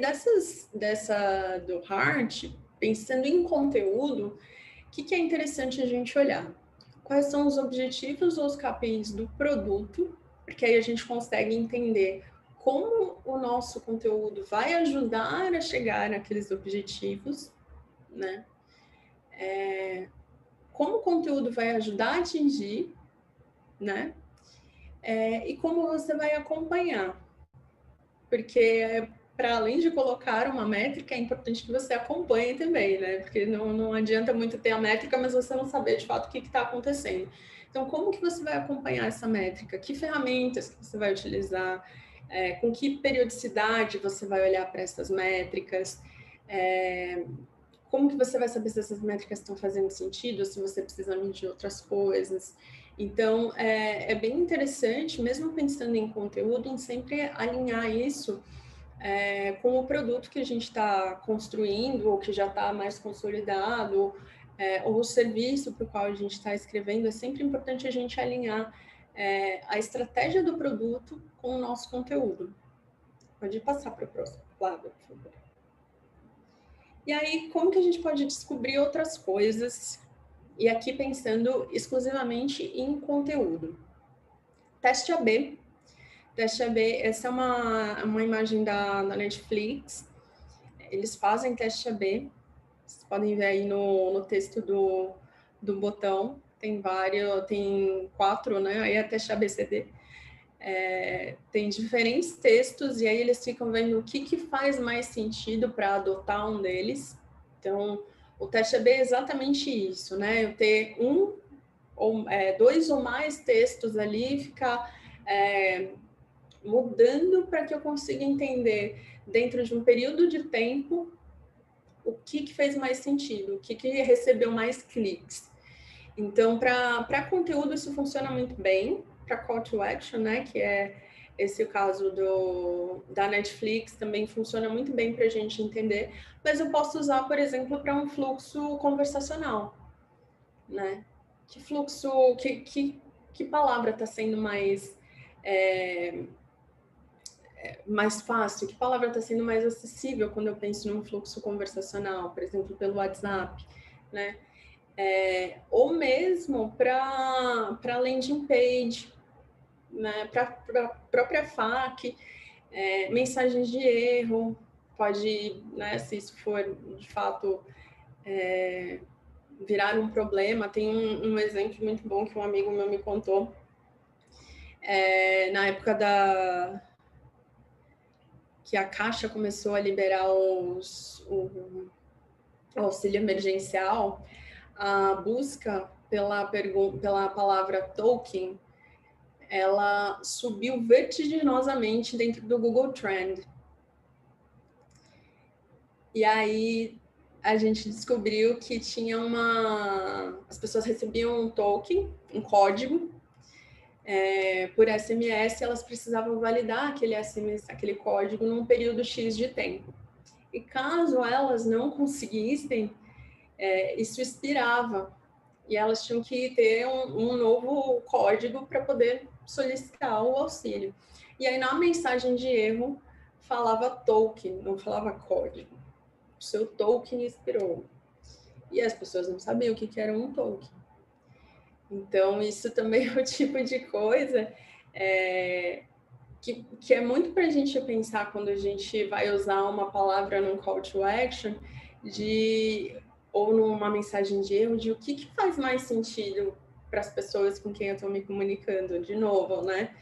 Speaker 1: do Heart, pensando em conteúdo, o que é interessante a gente olhar? Quais são os objetivos ou os KPIs do produto, porque aí a gente consegue entender como o nosso conteúdo vai ajudar a chegar naqueles objetivos, né? Como o conteúdo vai ajudar a atingir, né? E como você vai acompanhar. Porque, para além de colocar uma métrica, é importante que você acompanhe também, né? Porque não adianta muito ter a métrica, mas você não saber de fato o que está acontecendo. Então, como que você vai acompanhar essa métrica? Que ferramentas que você vai utilizar? Com que periodicidade você vai olhar para essas métricas? Como que você vai saber se essas métricas estão fazendo sentido, ou se você precisa medir outras coisas? Então, é bem interessante, mesmo pensando em conteúdo, em sempre alinhar isso com o produto que a gente está construindo, ou que já está mais consolidado, ou o serviço para o qual a gente está escrevendo. É sempre importante a gente alinhar a estratégia do produto com o nosso conteúdo. Pode passar para o próximo quadro, por favor. E aí, como que a gente pode descobrir outras coisas? E aqui pensando exclusivamente em conteúdo. Teste AB. Teste AB, essa é uma imagem da Netflix. Eles fazem teste AB. Vocês podem ver aí no texto do botão. Tem 4, né? Aí é teste ABCD. Tem diferentes textos e aí eles ficam vendo o que faz mais sentido para adotar um deles. Então, o teste AB é exatamente isso, né? Eu ter 2 ou mais textos ali, ficar mudando para que eu consiga entender, dentro de um período de tempo, o que fez mais sentido, o que recebeu mais cliques. Então, para conteúdo, isso funciona muito bem. Para call to action, né, que é esse o caso da Netflix, também funciona muito bem para a gente entender. Mas eu posso usar, por exemplo, para um fluxo conversacional, né? Que fluxo, que palavra está sendo mais fácil? Que palavra está sendo mais acessível quando eu penso num fluxo conversacional, por exemplo, pelo WhatsApp, né? Ou mesmo para landing page, né? Para a própria FAQ, mensagens de erro, pode, né, se isso for de fato virar um problema. Tem um exemplo muito bom que um amigo meu me contou, na época que a Caixa começou a liberar o auxílio emergencial, a busca pela palavra token, ela subiu vertiginosamente dentro do Google Trend. E aí a gente descobriu que tinha as pessoas recebiam um token, um código, por SMS, elas precisavam validar aquele SMS, aquele código num período X de tempo. E caso elas não conseguissem, isso expirava. E elas tinham que ter um novo código para poder solicitar o auxílio. E aí, na mensagem de erro, falava token, não falava código. O seu token expirou. E as pessoas não sabiam o que era um token. Então, isso também é o tipo de coisa que é muito para a gente pensar quando a gente vai usar uma palavra num call to action, ou numa mensagem de erro, de o que faz mais sentido para as pessoas com quem eu estou me comunicando. De novo, né?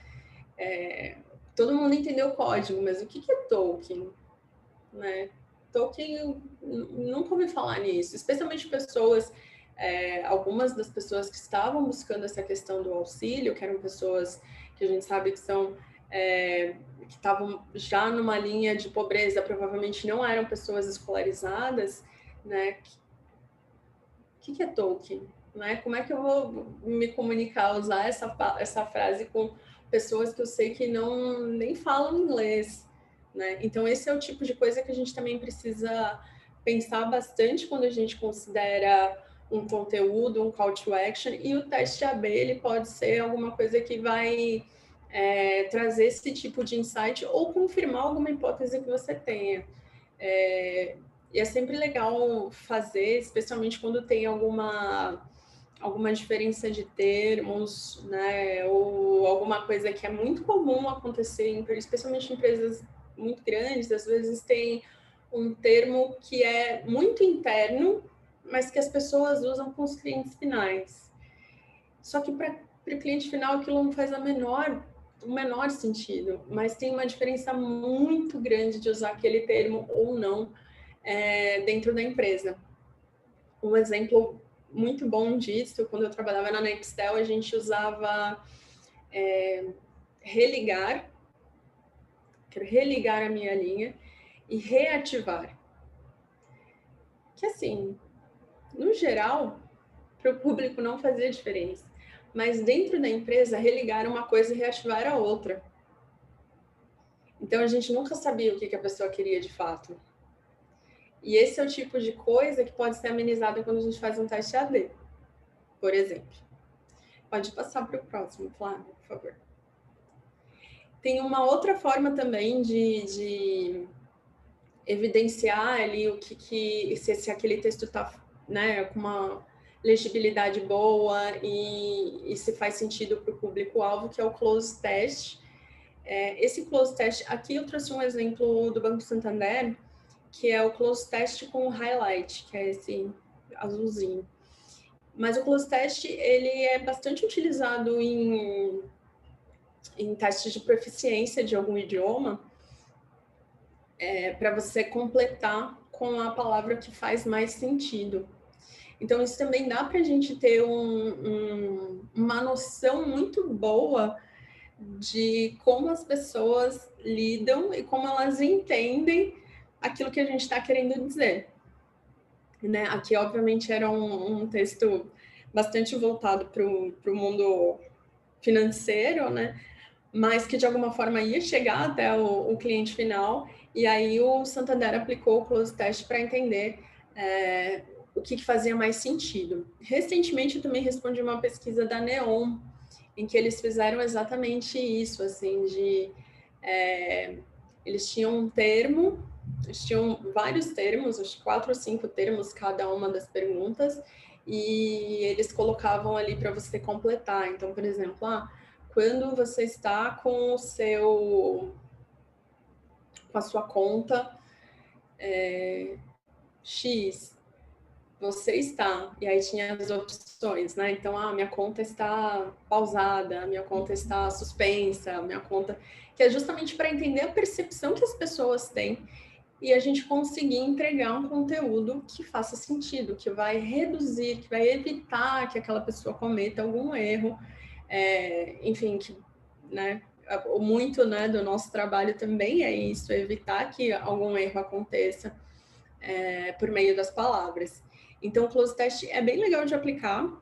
Speaker 1: Todo mundo entendeu o código, mas o que é token? Né? Token, eu nunca ouvi falar nisso, especialmente pessoas, algumas das pessoas que estavam buscando essa questão do auxílio, que eram pessoas que a gente sabe que são que estavam já numa linha de pobreza, provavelmente não eram pessoas escolarizadas, né? O que é token? Né? Como é que eu vou me comunicar, usar essa frase com pessoas que eu sei que nem falam inglês? Né? Então, esse é o tipo de coisa que a gente também precisa pensar bastante quando a gente considera um conteúdo, um call to action, e o teste AB ele pode ser alguma coisa que vai trazer esse tipo de insight ou confirmar alguma hipótese que você tenha. E é sempre legal fazer, especialmente quando tem alguma diferença de termos, né, ou alguma coisa que é muito comum acontecer, especialmente em empresas muito grandes, às vezes tem um termo que é muito interno, mas que as pessoas usam com os clientes finais. Só que para o cliente final aquilo não faz o menor sentido, mas tem uma diferença muito grande de usar aquele termo ou não dentro da empresa. Um exemplo muito bom disso, quando eu trabalhava na Nextel, a gente usava religar, quero religar a minha linha, e reativar. Que assim, no geral, para o público não fazia diferença. Mas dentro da empresa, religar uma coisa e reativar a outra. Então, a gente nunca sabia o que a pessoa queria de fato. E esse é o tipo de coisa que pode ser amenizada quando a gente faz um teste AD, por exemplo. Pode passar para o próximo, Flávio, por favor. Tem uma outra forma também de evidenciar ali o se aquele texto está, né, com uma legibilidade boa e se faz sentido para o público-alvo, que é o close test. Esse close test, aqui eu trouxe um exemplo do Banco Santander, que é o close test com o highlight, que é esse azulzinho. Mas o close test, ele é bastante utilizado em testes de proficiência de algum idioma, para você completar com a palavra que faz mais sentido. Então, isso também dá para a gente ter uma noção muito boa de como as pessoas lidam e como elas entendem aquilo que a gente está querendo dizer. Né? Aqui, obviamente, era um texto bastante voltado para o mundo financeiro, né? Mas que, de alguma forma, ia chegar até o cliente final. E aí, o Santander aplicou o close test para entender o que fazia mais sentido. Recentemente, eu também respondi uma pesquisa da Neon, em que eles fizeram exatamente isso, assim, eles tinham um termo, eles tinham vários termos, acho que 4 ou 5 termos cada uma das perguntas, e eles colocavam ali para você completar. Então, por exemplo, quando você está com a sua conta X, você está, e aí tinha as opções, né? Então, minha conta está pausada, minha conta está suspensa, minha conta... Que é justamente para entender a percepção que as pessoas têm e a gente conseguir entregar um conteúdo que faça sentido, que vai reduzir, que vai evitar que aquela pessoa cometa algum erro, enfim, né? Muito, né, do nosso trabalho também é isso, evitar que algum erro aconteça por meio das palavras. Então, o close test é bem legal de aplicar,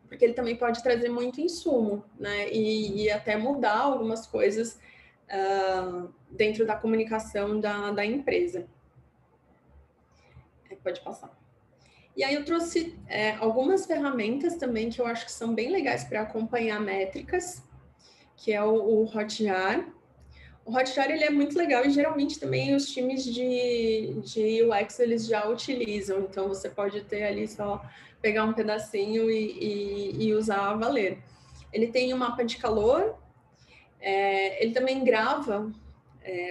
Speaker 1: porque ele também pode trazer muito insumo, né? E até mudar algumas coisas dentro da comunicação da empresa. Pode passar. E aí eu trouxe algumas ferramentas também que eu acho que são bem legais para acompanhar métricas, que é o Hotjar. O Hotjar, ele é muito legal e geralmente também os times de UX eles já utilizam, então você pode ter ali só pegar um pedacinho e usar a valer. Ele tem um mapa de calor, ele também grava,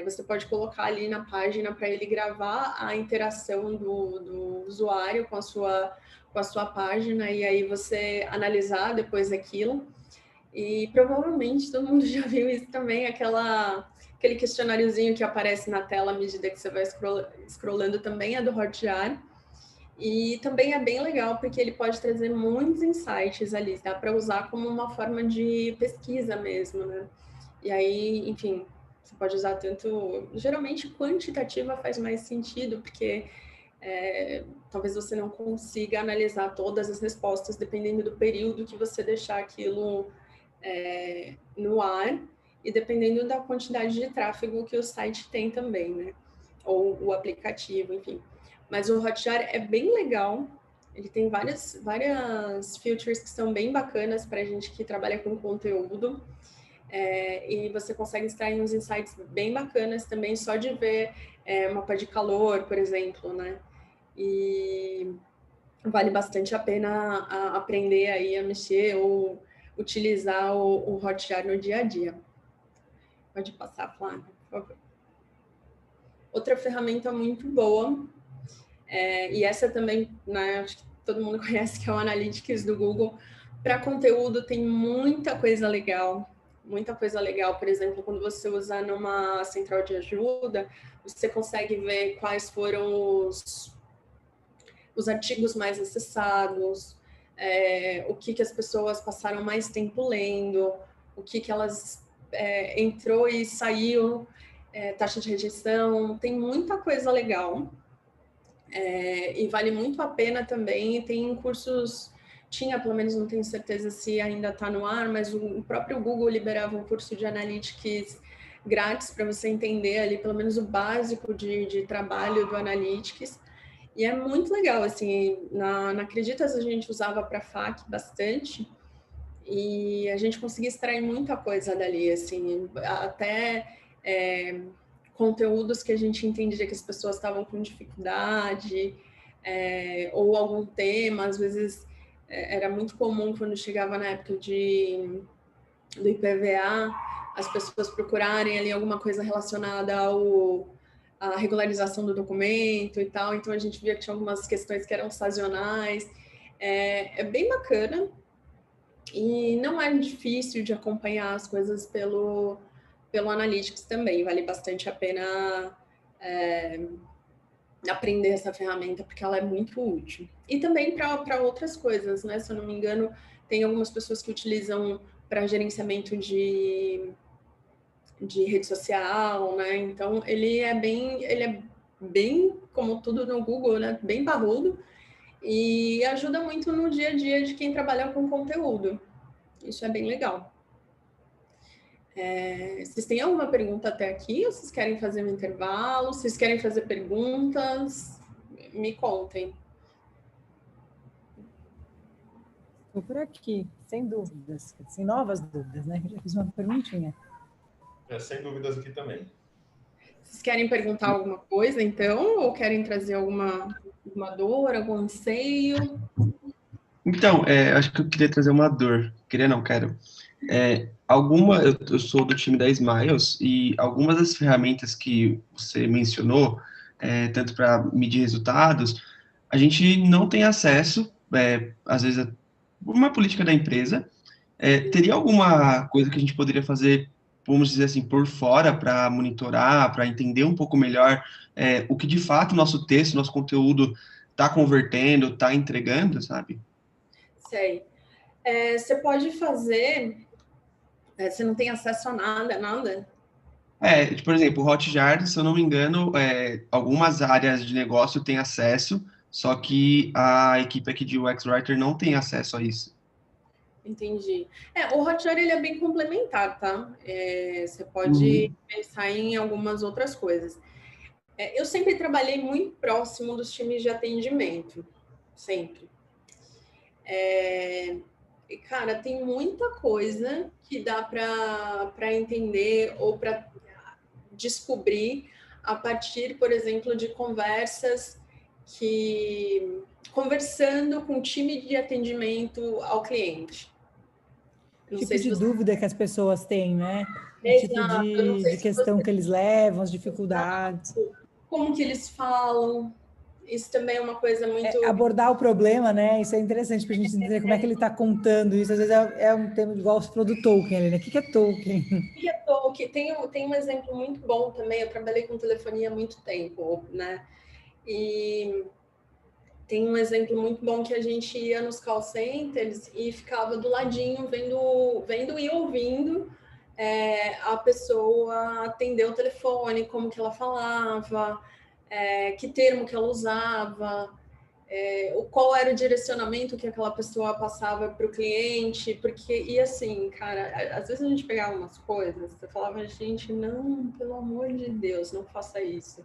Speaker 1: você pode colocar ali na página para ele gravar a interação do usuário com a sua página e aí você analisar depois aquilo. E provavelmente todo mundo já viu isso também, aquele questionáriozinho que aparece na tela à medida que você vai scrollando também é do Hotjar. E também é bem legal porque ele pode trazer muitos insights ali, dá para usar como uma forma de pesquisa mesmo, né? E aí, enfim, você pode usar tanto... Geralmente, quantitativa faz mais sentido, porque talvez você não consiga analisar todas as respostas, dependendo do período que você deixar aquilo no ar e dependendo da quantidade de tráfego que o site tem também, né? Ou o aplicativo, enfim. Mas o Hotjar é bem legal Ele tem várias features que são bem bacanas para a gente que trabalha com conteúdo. E você consegue extrair uns insights bem bacanas também só de ver mapa de calor, por exemplo, né? E vale bastante a pena aprender aí a mexer ou utilizar o Hotjar no dia a dia. Pode passar, Flávia, por favor. Outra ferramenta muito boa, e essa também, né, acho que todo mundo conhece, que é o Analytics do Google. Para conteúdo tem muita coisa legal. Muita coisa legal, por exemplo, quando você usa numa central de ajuda, você consegue ver quais foram os artigos mais acessados, o que as pessoas passaram mais tempo lendo, o que elas entrou e saiu, taxa de rejeição, tem muita coisa legal. E vale muito a pena também, tem cursos, pelo menos não tenho certeza se ainda está no ar, mas o próprio Google liberava um curso de Analytics grátis para você entender ali pelo menos o básico de trabalho do Analytics. E é muito legal, assim, na Acreditas a gente usava para FAQ bastante e a gente conseguia extrair muita coisa dali, assim, até conteúdos que a gente entendia que as pessoas estavam com dificuldade, ou algum tema, às vezes era muito comum quando chegava na época do IPVA, as pessoas procurarem ali alguma coisa relacionada à regularização do documento e tal, então a gente via que tinha algumas questões que eram sazonais. É bem bacana e não é difícil de acompanhar as coisas pelo Analytics também, vale bastante a pena aprender essa ferramenta, porque ela é muito útil. E também para outras coisas, né? Se eu não me engano, tem algumas pessoas que utilizam para gerenciamento de rede social, né? Então, ele é bem, como tudo no Google, né? Bem parrudo e ajuda muito no dia a dia de quem trabalha com conteúdo. Isso é bem legal. Vocês têm alguma pergunta até aqui? Ou vocês querem fazer um intervalo? Vocês querem fazer perguntas? Me contem.
Speaker 2: Estou por aqui, sem dúvidas, sem novas dúvidas, né? Já fiz uma perguntinha.
Speaker 5: Sem dúvidas aqui também.
Speaker 1: Vocês querem perguntar alguma coisa, então? Ou querem trazer alguma dor, algum anseio?
Speaker 7: Então, acho que eu queria trazer uma dor. Queria não, quero. Eu sou do time da Smiles e algumas das ferramentas que você mencionou, tanto para medir resultados, a gente não tem acesso, às vezes, por uma política da empresa. Teria alguma coisa que a gente poderia fazer, vamos dizer assim, por fora, para monitorar, para entender um pouco melhor o que de fato nosso texto, nosso conteúdo está convertendo, está entregando, sabe?
Speaker 1: Sei. Você pode fazer... você não tem acesso a nada?
Speaker 7: Por exemplo, o Hotjar, se eu não me engano, algumas áreas de negócio têm acesso, só que a equipe aqui de UX Writer não tem acesso a isso.
Speaker 1: Entendi. O Hotjar, ele é bem complementar, tá? Você pode pensar em algumas outras coisas. Eu sempre trabalhei muito próximo dos times de atendimento, sempre. E, cara, tem muita coisa que dá para entender ou para descobrir a partir, por exemplo, de conversando com o time de atendimento ao cliente.
Speaker 2: Tipo de dúvida que as pessoas têm, né?
Speaker 1: Exato.
Speaker 2: Tipo de questão que eles levam, as dificuldades.
Speaker 1: Como que eles falam. Isso também é uma coisa muito...
Speaker 2: abordar o problema, né? Isso é interessante para a gente entender como é que ele está contando isso. Às vezes é um tema igual pro do Tolkien ali, né? O que é Tolkien?
Speaker 1: O que é Tolkien? Tem um exemplo muito bom também. Eu trabalhei com telefonia há muito tempo, né? E tem um exemplo muito bom que a gente ia nos call centers e ficava do ladinho vendo e ouvindo a pessoa atender o telefone, como que ela falava, que termo que ela usava, qual era o direcionamento que aquela pessoa passava para o cliente, e assim, cara, às vezes a gente pegava umas coisas, você falava, gente, não, pelo amor de Deus, não faça isso.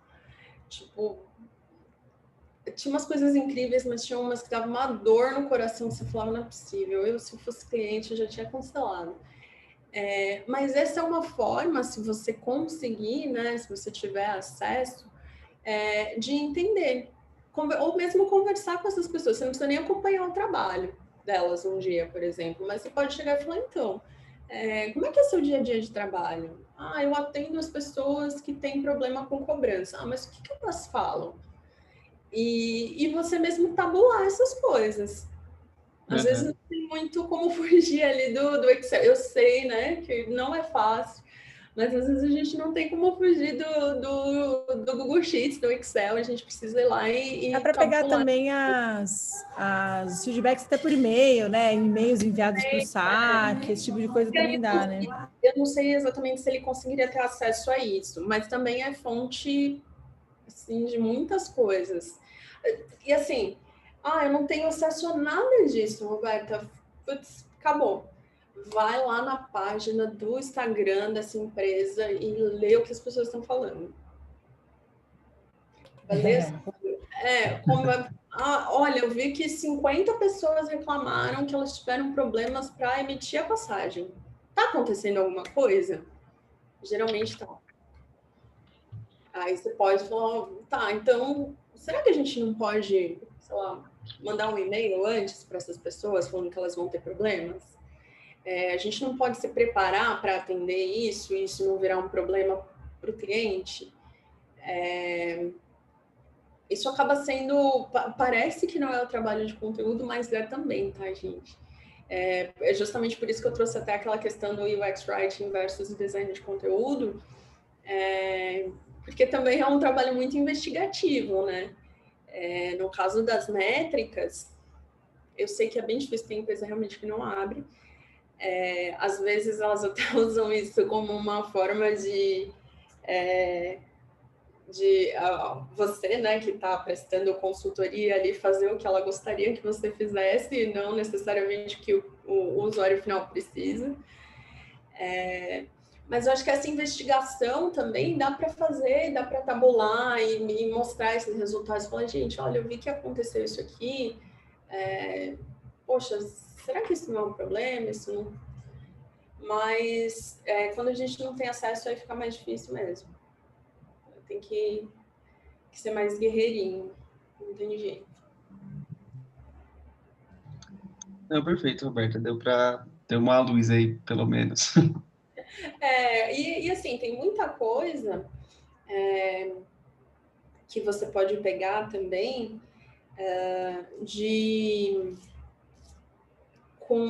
Speaker 1: Tipo, tinha umas coisas incríveis, mas tinha umas que davam uma dor no coração, você falava, não é possível. Eu, se eu fosse cliente, eu já tinha cancelado. Mas essa é uma forma, se você conseguir, né, se você tiver acesso, de entender, ou mesmo conversar com essas pessoas. Você não precisa nem acompanhar o trabalho delas um dia, por exemplo, mas você pode chegar e falar, então, como é que é seu dia a dia de trabalho? Ah, eu atendo as pessoas que têm problema com cobrança. Ah, mas o que elas falam? E você mesmo tabular essas coisas. Às vezes não tem muito como fugir ali do Excel. Eu sei, né, que não é fácil, mas às vezes a gente não tem como fugir do Google Sheets, do Excel. A gente precisa ir lá e
Speaker 2: dá para pegar também os feedbacks até por e-mail, né? E-mails enviados para o saque, esse tipo de coisa também dá, né?
Speaker 1: Eu não sei exatamente se ele conseguiria ter acesso a isso, mas também é fonte, assim, de muitas coisas. E assim, eu não tenho acesso a nada disso, Roberta. Putz, acabou. Vai lá na página do Instagram dessa empresa e lê o que as pessoas estão falando. Beleza? Olha, eu vi que 50 pessoas reclamaram que elas tiveram problemas para emitir a passagem. Tá acontecendo alguma coisa? Geralmente tá. Aí você pode falar, tá, então, será que a gente não pode, sei lá, mandar um e-mail antes para essas pessoas falando que elas vão ter problemas? A gente não pode se preparar para atender isso e isso não virar um problema para o cliente? Isso acaba sendo, parece que não é o trabalho de conteúdo, mas é também, tá, gente? É justamente por isso que eu trouxe até aquela questão do UX Writing versus design de conteúdo, porque também é um trabalho muito investigativo, né? No caso das métricas, eu sei que é bem difícil, tem empresa realmente que não abre. Às vezes elas até usam isso como uma forma de você, né, que está prestando consultoria ali, fazer o que ela gostaria que você fizesse e não necessariamente o que o usuário final precisa. Mas eu acho que essa investigação também dá para fazer, dá para tabular e mostrar esses resultados. Falar, gente, olha, eu vi que aconteceu isso aqui. Poxa, será que isso não é um problema? Isso não... Mas quando a gente não tem acesso, aí fica mais difícil mesmo. Tem que ser mais guerreirinho. Não tem jeito.
Speaker 7: Não, perfeito, Roberta. Deu para ter uma luz aí, pelo menos.
Speaker 1: E assim, tem muita coisa que você pode pegar também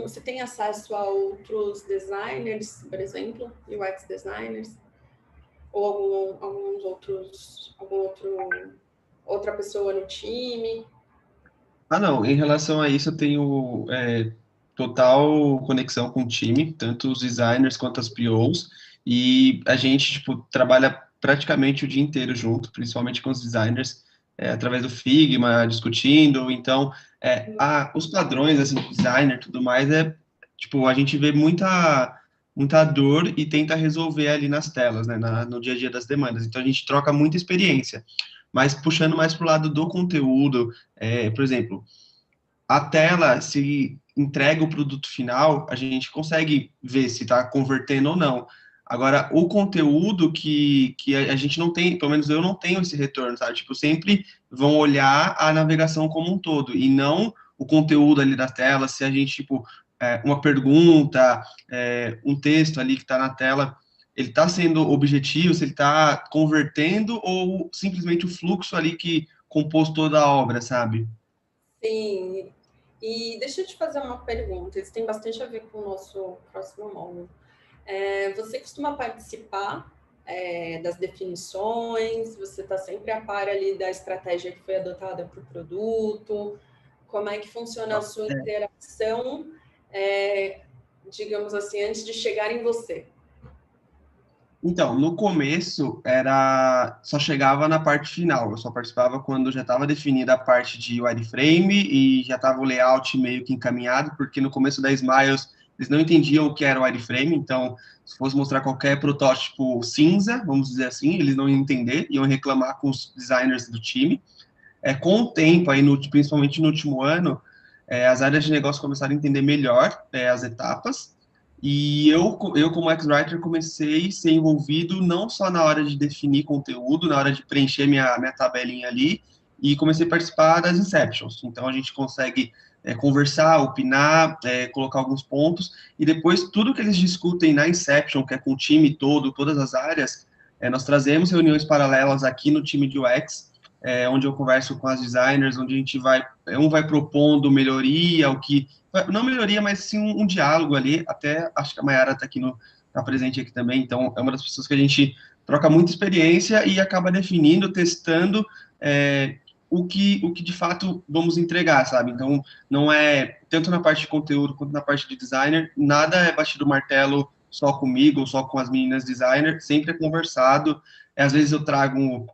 Speaker 1: você tem acesso a outros designers, por exemplo, UX designers, ou outra pessoa no time?
Speaker 7: Não, em relação a isso eu tenho total conexão com o time, tanto os designers quanto as POs, e a gente, trabalha praticamente o dia inteiro junto, principalmente com os designers, através do Figma, discutindo, então, os padrões, assim, do designer e tudo mais, a gente vê muita dor e tenta resolver ali nas telas, né, no dia a dia das demandas, então a gente troca muita experiência, mas puxando mais para o lado do conteúdo, por exemplo, a tela, se entrega o produto final, a gente consegue ver se está convertendo ou não. Agora, o conteúdo que a gente não tem, pelo menos eu não tenho esse retorno, sabe? Sempre vão olhar a navegação como um todo, e não o conteúdo ali da tela, se a gente, uma pergunta, um texto ali que está na tela, ele está sendo objetivo, se ele está convertendo, ou simplesmente o fluxo ali que compôs toda a obra, sabe?
Speaker 1: Sim. E deixa eu te fazer uma pergunta, isso tem bastante a ver com o nosso próximo módulo. Você costuma participar das definições? Você está sempre a par ali da estratégia que foi adotada para o produto? Como é que funciona a sua interação, digamos assim, antes de chegar em você?
Speaker 7: Então, no começo, só chegava na parte final, eu só participava quando já estava definida a parte de wireframe e já estava o layout meio que encaminhado, porque no começo da Smiles eles não entendiam o que era o wireframe, então, se fosse mostrar qualquer protótipo cinza, vamos dizer assim, eles não iam entender, iam reclamar com os designers do time. com o tempo, aí principalmente no último ano, as áreas de negócio começaram a entender melhor as etapas, e eu como ex-writer, comecei a ser envolvido não só na hora de definir conteúdo, na hora de preencher minha tabelinha ali, e comecei a participar das Inceptions. Então, a gente consegue conversar, opinar, colocar alguns pontos, e depois tudo que eles discutem na Inception, que é com o time todo, todas as áreas, nós trazemos reuniões paralelas aqui no time de UX, onde eu converso com as designers, onde a gente vai propondo melhoria, não melhoria, mas sim um diálogo ali, até acho que a Mayara está presente aqui também, então é uma das pessoas que a gente troca muita experiência e acaba definindo, testando o que de fato vamos entregar, sabe? Então, não é, tanto na parte de conteúdo quanto na parte de designer, nada é batido o martelo só comigo ou só com as meninas designer, sempre é conversado, às vezes eu trago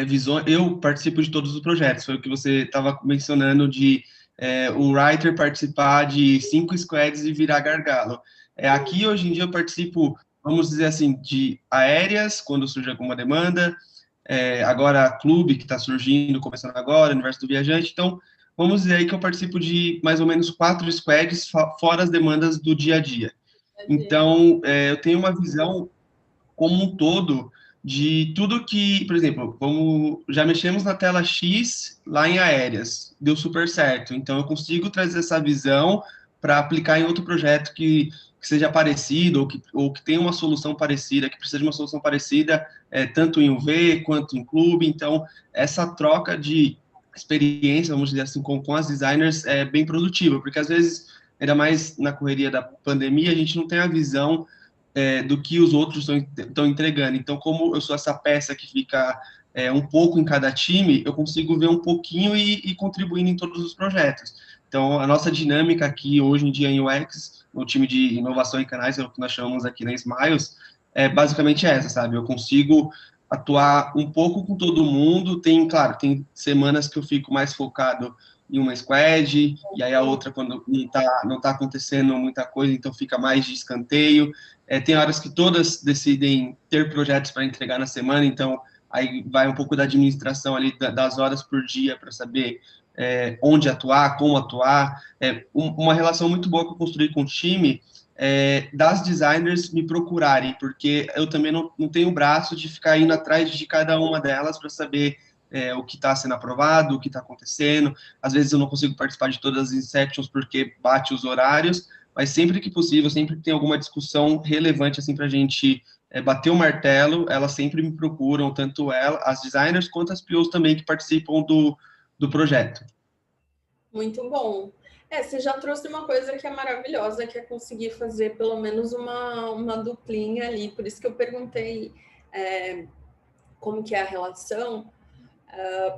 Speaker 7: visões, eu participo de todos os projetos, foi o que você estava mencionando de o writer participar de 5 squads e virar gargalo. Aqui, hoje em dia, eu participo, vamos dizer assim, de aéreas, quando surge alguma demanda, agora clube, que está surgindo, começando agora, Universo do Viajante, então, vamos dizer aí que eu participo de mais ou menos 4 squads, fora as demandas do dia a dia. Então, eu tenho uma visão como um todo de tudo que, por exemplo, já mexemos na tela X lá em aéreas, deu super certo, então eu consigo trazer essa visão para aplicar em outro projeto que seja parecido, ou que tenha uma solução parecida, que precisa de uma solução parecida, tanto em UV quanto em clube, então essa troca de experiência, vamos dizer assim, com as designers é bem produtiva, porque às vezes, ainda mais na correria da pandemia, a gente não tem a visão do que os outros estão entregando. Então, como eu sou essa peça que fica um pouco em cada time, eu consigo ver um pouquinho e contribuindo em todos os projetos. Então, a nossa dinâmica aqui, hoje em dia, em UX, no time de inovação e canais, é o que nós chamamos aqui na Smiles, é basicamente essa, sabe? Eu consigo atuar um pouco com todo mundo. Claro, tem semanas que eu fico mais focado em uma squad, e aí a outra, quando não tá acontecendo muita coisa, então fica mais de escanteio. Tem horas que todas decidem ter projetos para entregar na semana, então aí vai um pouco da administração ali, das horas por dia, para saber onde atuar, como atuar. Uma relação muito boa que eu construí com o time das designers me procurarem, porque eu também não tenho o braço de ficar indo atrás de cada uma delas para saber o que está sendo aprovado, o que está acontecendo. Às vezes eu não consigo participar de todas as Inceptions porque bate os horários, mas sempre que possível, sempre que tem alguma discussão relevante assim, para a gente bater o martelo, elas sempre me procuram, tanto as designers quanto as POs também que participam do projeto.
Speaker 1: Muito bom. Você já trouxe uma coisa que é maravilhosa, que é conseguir fazer pelo menos uma duplinha ali, por isso que eu perguntei como que é a relação,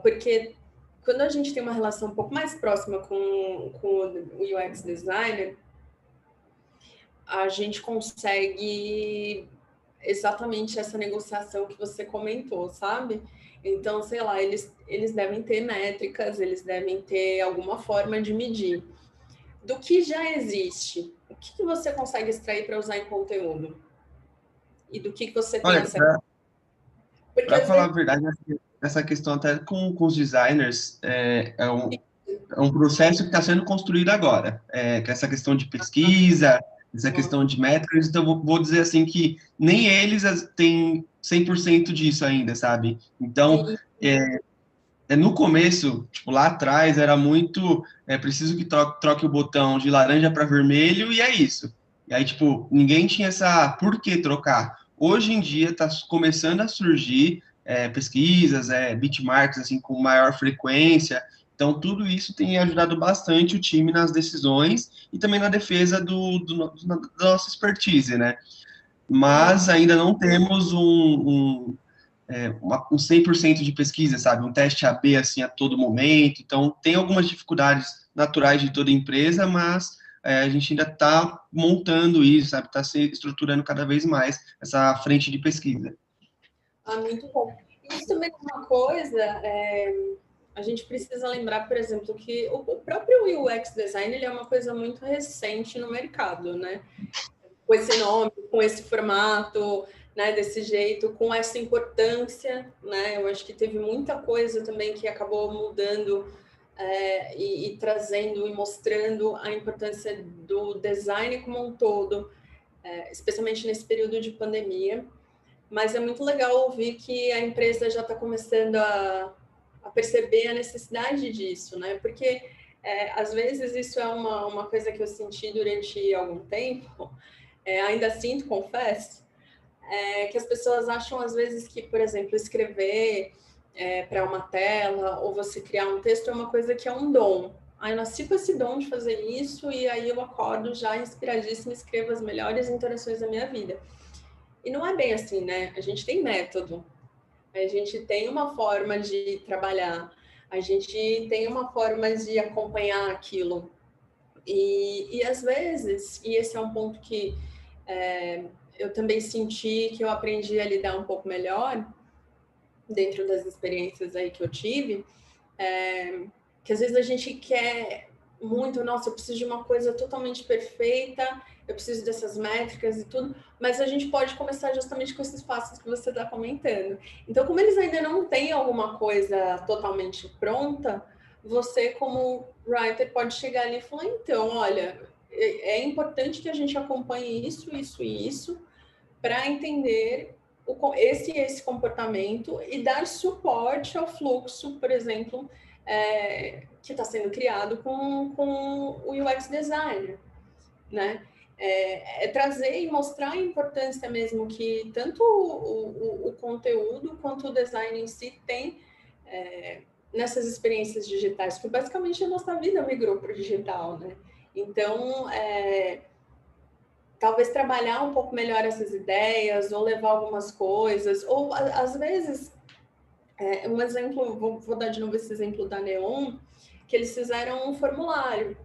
Speaker 1: porque quando a gente tem uma relação um pouco mais próxima com o UX designer, a gente consegue exatamente essa negociação que você comentou, sabe? Então, sei lá, eles devem ter métricas, eles devem ter alguma forma de medir. Do que já existe, o que você consegue extrair para usar em conteúdo? E do que você tem acesso?
Speaker 7: Para falar a verdade, essa questão até com os designers é um processo que está sendo construído agora, que essa questão de pesquisa, essa questão de métricas, então vou dizer assim que nem eles têm 100% disso ainda, sabe? Então, no começo, tipo, lá atrás, era muito, preciso que troque o botão de laranja para vermelho e é isso. E aí, tipo, ninguém tinha por que trocar. Hoje em dia está começando a surgir pesquisas, benchmarks, assim, com maior frequência. Então, tudo isso tem ajudado bastante o time nas decisões e também na defesa da nossa expertise, né? Mas ainda não temos um 100% de pesquisa, sabe? Um teste AB, assim, a todo momento. Então, tem algumas dificuldades naturais de toda empresa, mas a gente ainda está montando isso, sabe? Está se estruturando cada vez mais essa frente de pesquisa.
Speaker 1: Muito bom. Isso também é uma coisa... A gente precisa lembrar, por exemplo, que o próprio UX design ele é uma coisa muito recente no mercado, né? Com esse nome, com esse formato, né, desse jeito, com essa importância, né? Eu acho que teve muita coisa também que acabou mudando e trazendo e mostrando a importância do design como um todo, especialmente nesse período de pandemia. Mas é muito legal ouvir que a empresa já está começando a perceber a necessidade disso, né? Porque às vezes isso é uma coisa que eu senti durante algum tempo, ainda sinto, confesso, que as pessoas acham às vezes que, por exemplo, escrever para uma tela ou você criar um texto é uma coisa que é um dom. Aí eu nasci com esse dom de fazer isso e aí eu acordo já inspiradíssima e escrevo as melhores interações da minha vida. E não é bem assim, né? A gente tem método, a gente tem uma forma de trabalhar, a gente tem uma forma de acompanhar aquilo. E às vezes, e esse é um ponto que eu também senti que eu aprendi a lidar um pouco melhor dentro das experiências aí que eu tive, que às vezes a gente quer muito, nossa, eu preciso de uma coisa totalmente perfeita, eu preciso dessas métricas e tudo, mas a gente pode começar justamente com esses passos que você está comentando. Então, como eles ainda não têm alguma coisa totalmente pronta, você, como writer, pode chegar ali e falar, então, olha, é importante que a gente acompanhe isso, isso e isso, para entender esse comportamento e dar suporte ao fluxo, por exemplo, que está sendo criado com o UX designer, né? Trazer e mostrar a importância mesmo que tanto o conteúdo quanto o design em si tem nessas experiências digitais, que basicamente a nossa vida migrou para o digital, né? Então, talvez trabalhar um pouco melhor essas ideias, ou levar algumas coisas, ou às vezes, um exemplo, vou dar de novo esse exemplo da Neon, que eles fizeram um formulário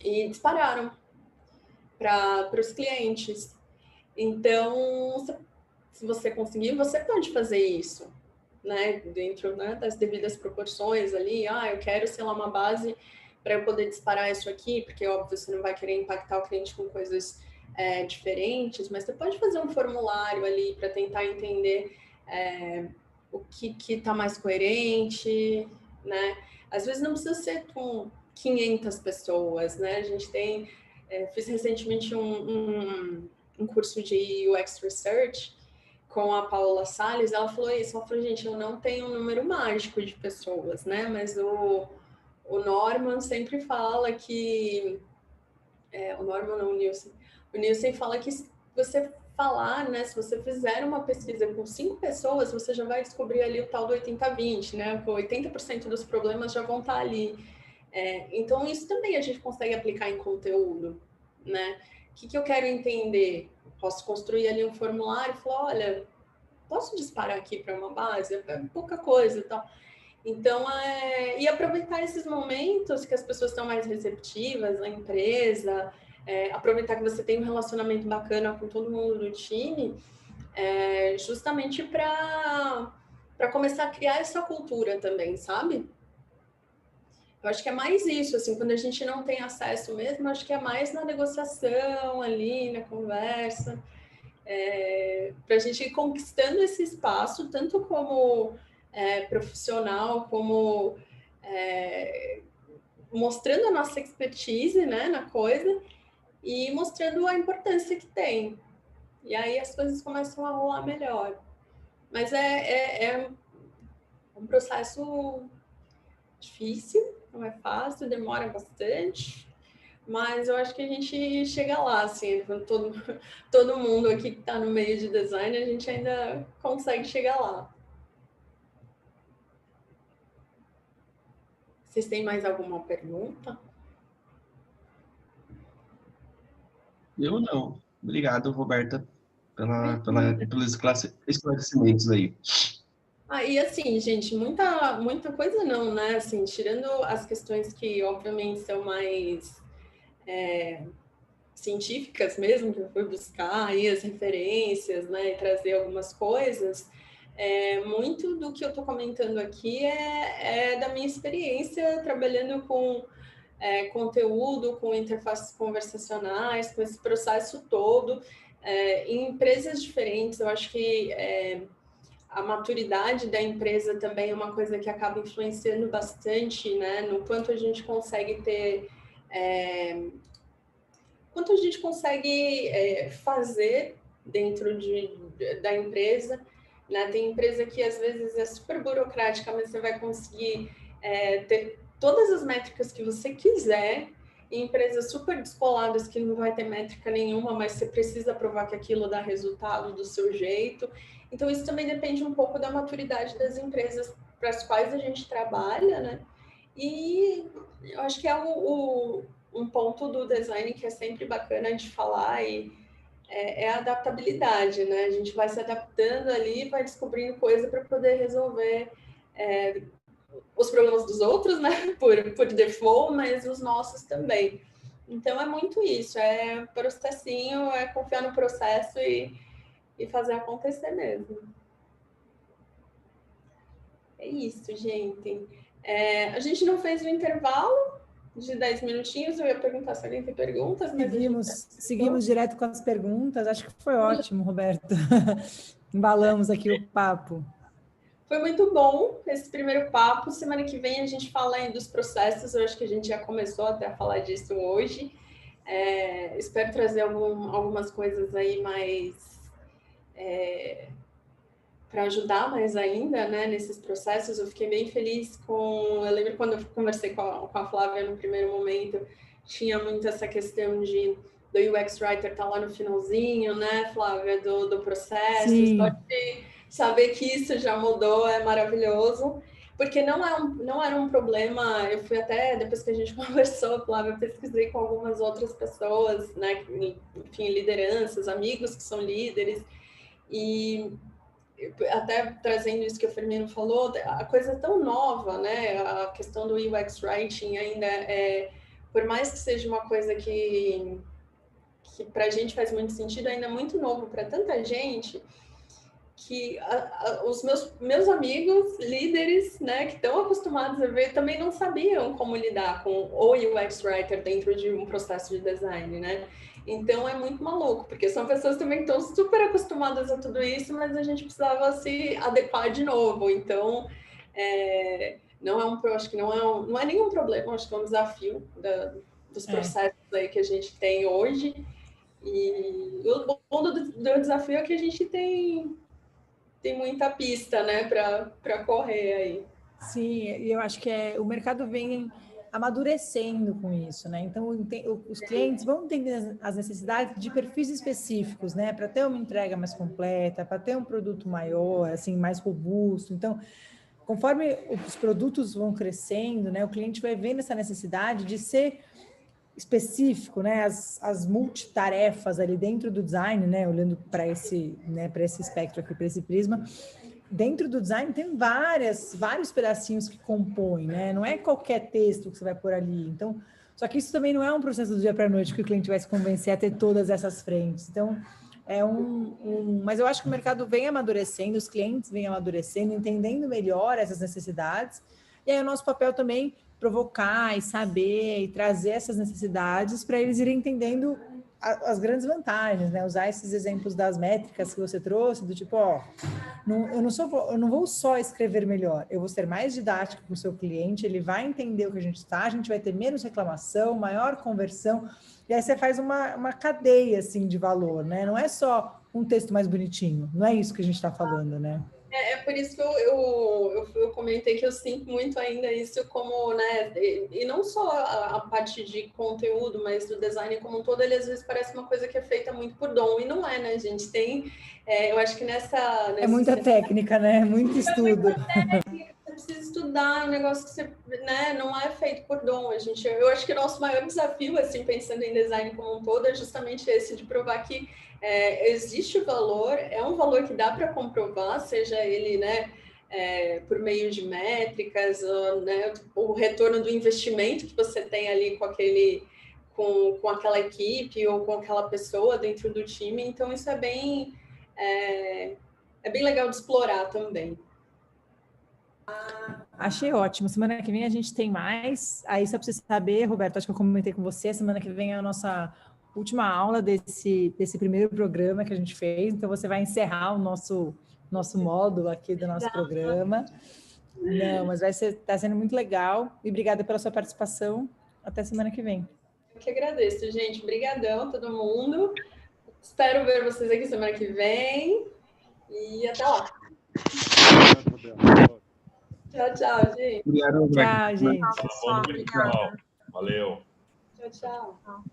Speaker 1: e dispararam para os clientes. Então, se você conseguir, você pode fazer isso, né? Dentro, né, das devidas proporções ali. Eu quero, sei lá, uma base para eu poder disparar isso aqui, porque, óbvio, você não vai querer impactar o cliente com coisas diferentes, mas você pode fazer um formulário ali para tentar entender o que está mais coerente, né? Às vezes não precisa ser com 500 pessoas, né? A gente tem... fiz recentemente um curso de UX Research com a Paola Salles. Ela falou isso, ela falou, gente, eu não tenho um número mágico de pessoas, né? Mas o Norman sempre fala que... o Norman não, o Nielsen. O Nielsen fala que se você falar, né? Se você fizer uma pesquisa com 5 pessoas, você já vai descobrir ali o tal do 80-20, né? 80% dos problemas já vão estar ali. Então, isso também a gente consegue aplicar em conteúdo, né? O que eu quero entender? Posso construir ali um formulário e falar, olha, posso disparar aqui para uma base? É pouca coisa e tal. Então, e aproveitar esses momentos que as pessoas estão mais receptivas, a empresa, aproveitar que você tem um relacionamento bacana com todo mundo do time, justamente para começar a criar essa cultura também, sabe? Eu acho que é mais isso, assim, quando a gente não tem acesso mesmo, acho que é mais na negociação ali, na conversa, para a gente ir conquistando esse espaço, tanto como profissional, como mostrando a nossa expertise, né, na coisa, e mostrando a importância que tem. E aí as coisas começam a rolar melhor. Mas é um processo difícil, não é fácil, demora bastante, mas eu acho que a gente chega lá, assim, todo mundo aqui que está no meio de design, a gente ainda consegue chegar lá. Vocês têm mais alguma pergunta?
Speaker 7: Eu não. Obrigado, Roberta, pelos esclarecimentos aí.
Speaker 1: E assim, gente, muita coisa não, né? Assim, tirando as questões que, obviamente, são mais científicas mesmo, que eu fui buscar aí as referências, né? E trazer algumas coisas. Muito do que eu estou comentando aqui é da minha experiência trabalhando com conteúdo, com interfaces conversacionais, com esse processo todo Em empresas diferentes, eu acho que a maturidade da empresa também é uma coisa que acaba influenciando bastante, né? No quanto a gente consegue ter... quanto a gente consegue fazer dentro da empresa, né? Tem empresa que às vezes é super burocrática, mas você vai conseguir ter todas as métricas que você quiser, e empresas super descoladas que não vai ter métrica nenhuma, mas você precisa provar que aquilo dá resultado do seu jeito. Então, isso também depende um pouco da maturidade das empresas para as quais a gente trabalha, né? E eu acho que é um ponto do design que é sempre bacana de falar é a adaptabilidade, né? A gente vai se adaptando ali, vai descobrindo coisa para poder resolver os problemas dos outros, né? Por default, mas os nossos também. Então, é muito isso, é processinho, é confiar no processo e fazer acontecer mesmo. É isso, gente. A gente não fez o intervalo de 10 minutinhos, eu ia perguntar se alguém tem perguntas, mas
Speaker 2: seguimos direto com as perguntas, acho que foi ótimo, Roberto. Embalamos aqui o papo.
Speaker 1: Foi muito bom esse primeiro papo. Semana que vem a gente fala aí dos processos, eu acho que a gente já começou até a falar disso hoje. Espero trazer algumas coisas aí mais para ajudar mais ainda, né, nesses processos. Eu fiquei bem feliz eu lembro quando eu conversei com a Flávia no primeiro momento, tinha muito essa questão do UX Writer estar lá no finalzinho, né, Flávia, do processo.
Speaker 2: Sim.
Speaker 1: Só de saber que isso já mudou é maravilhoso, porque não era um problema. Eu fui até, depois que a gente conversou, Flávia, eu pesquisei com algumas outras pessoas, né, enfim, lideranças, amigos que são líderes, e até trazendo isso que o Firmino falou, a coisa é tão nova, né? A questão do UX Writing ainda por mais que seja uma coisa que para a gente faz muito sentido, ainda é muito novo para tanta gente, que os meus amigos líderes, né, que estão acostumados a ver, também não sabiam como lidar com o UX Writer dentro de um processo de design, né? Então é muito maluco, porque são pessoas também que estão super acostumadas a tudo isso, mas a gente precisava se adequar de novo. Então, acho que não é nenhum problema, acho que é um desafio dos processos aí que a gente tem hoje. E o bom do desafio é que a gente tem muita pista, né, para correr aí.
Speaker 2: Sim, eu acho que o mercado vem amadurecendo com isso, né? Então, os clientes vão entender as necessidades de perfis específicos, né? Para ter uma entrega mais completa, para ter um produto maior, assim, mais robusto. Então, conforme os produtos vão crescendo, né? O cliente vai vendo essa necessidade de ser específico, né? As multitarefas ali dentro do design, né? Olhando para esse espectro aqui, para esse prisma. Dentro do design tem vários pedacinhos que compõem, né? Não é qualquer texto que você vai pôr ali. Então, só que isso também não é um processo do dia para a noite que o cliente vai se convencer a ter todas essas frentes. Então, mas eu acho que o mercado vem amadurecendo, os clientes vêm amadurecendo, entendendo melhor essas necessidades. E aí o nosso papel também provocar e saber e trazer essas necessidades para eles irem entendendo as grandes vantagens, né? Usar esses exemplos das métricas que você trouxe, do tipo, eu não vou só escrever melhor, eu vou ser mais didático para o seu cliente, ele vai entender o que a gente vai ter menos reclamação, maior conversão, e aí você faz uma cadeia, assim, de valor, né? Não é só um texto mais bonitinho, não é isso que a gente está falando, né?
Speaker 1: É por isso que eu comentei que eu sinto muito ainda isso como, né, e não só a parte de conteúdo, mas do design como um todo, ele às vezes parece uma coisa que é feita muito por dom, e não é, né, gente? Eu acho que
Speaker 2: É muita técnica, né? Muito estudo.
Speaker 1: Você precisa estudar, um negócio que você, né, não é feito por dom. Eu acho que o nosso maior desafio, assim, pensando em design como um todo, é justamente esse, de provar que existe o valor, é um valor que dá para comprovar, seja ele, né, por meio de métricas, ou, né, o retorno do investimento que você tem ali com aquela equipe ou com aquela pessoa dentro do time. Então, isso é bem legal de explorar também.
Speaker 2: Achei ótimo. Semana que vem a gente tem mais. Aí, só para você saber, Roberto, acho que eu comentei com você, semana que vem é a nossa última aula desse primeiro programa que a gente fez, então você vai encerrar o nosso módulo aqui do nosso programa. Não, mas tá sendo muito legal, e obrigada pela sua participação. Até semana que vem.
Speaker 1: Eu que agradeço, gente. Obrigadão, todo mundo. Espero ver vocês aqui semana que vem. E até lá. Tchau, tchau, gente.
Speaker 2: Tchau, gente.
Speaker 5: Bom, pessoal. Valeu.
Speaker 1: Tchau, tchau.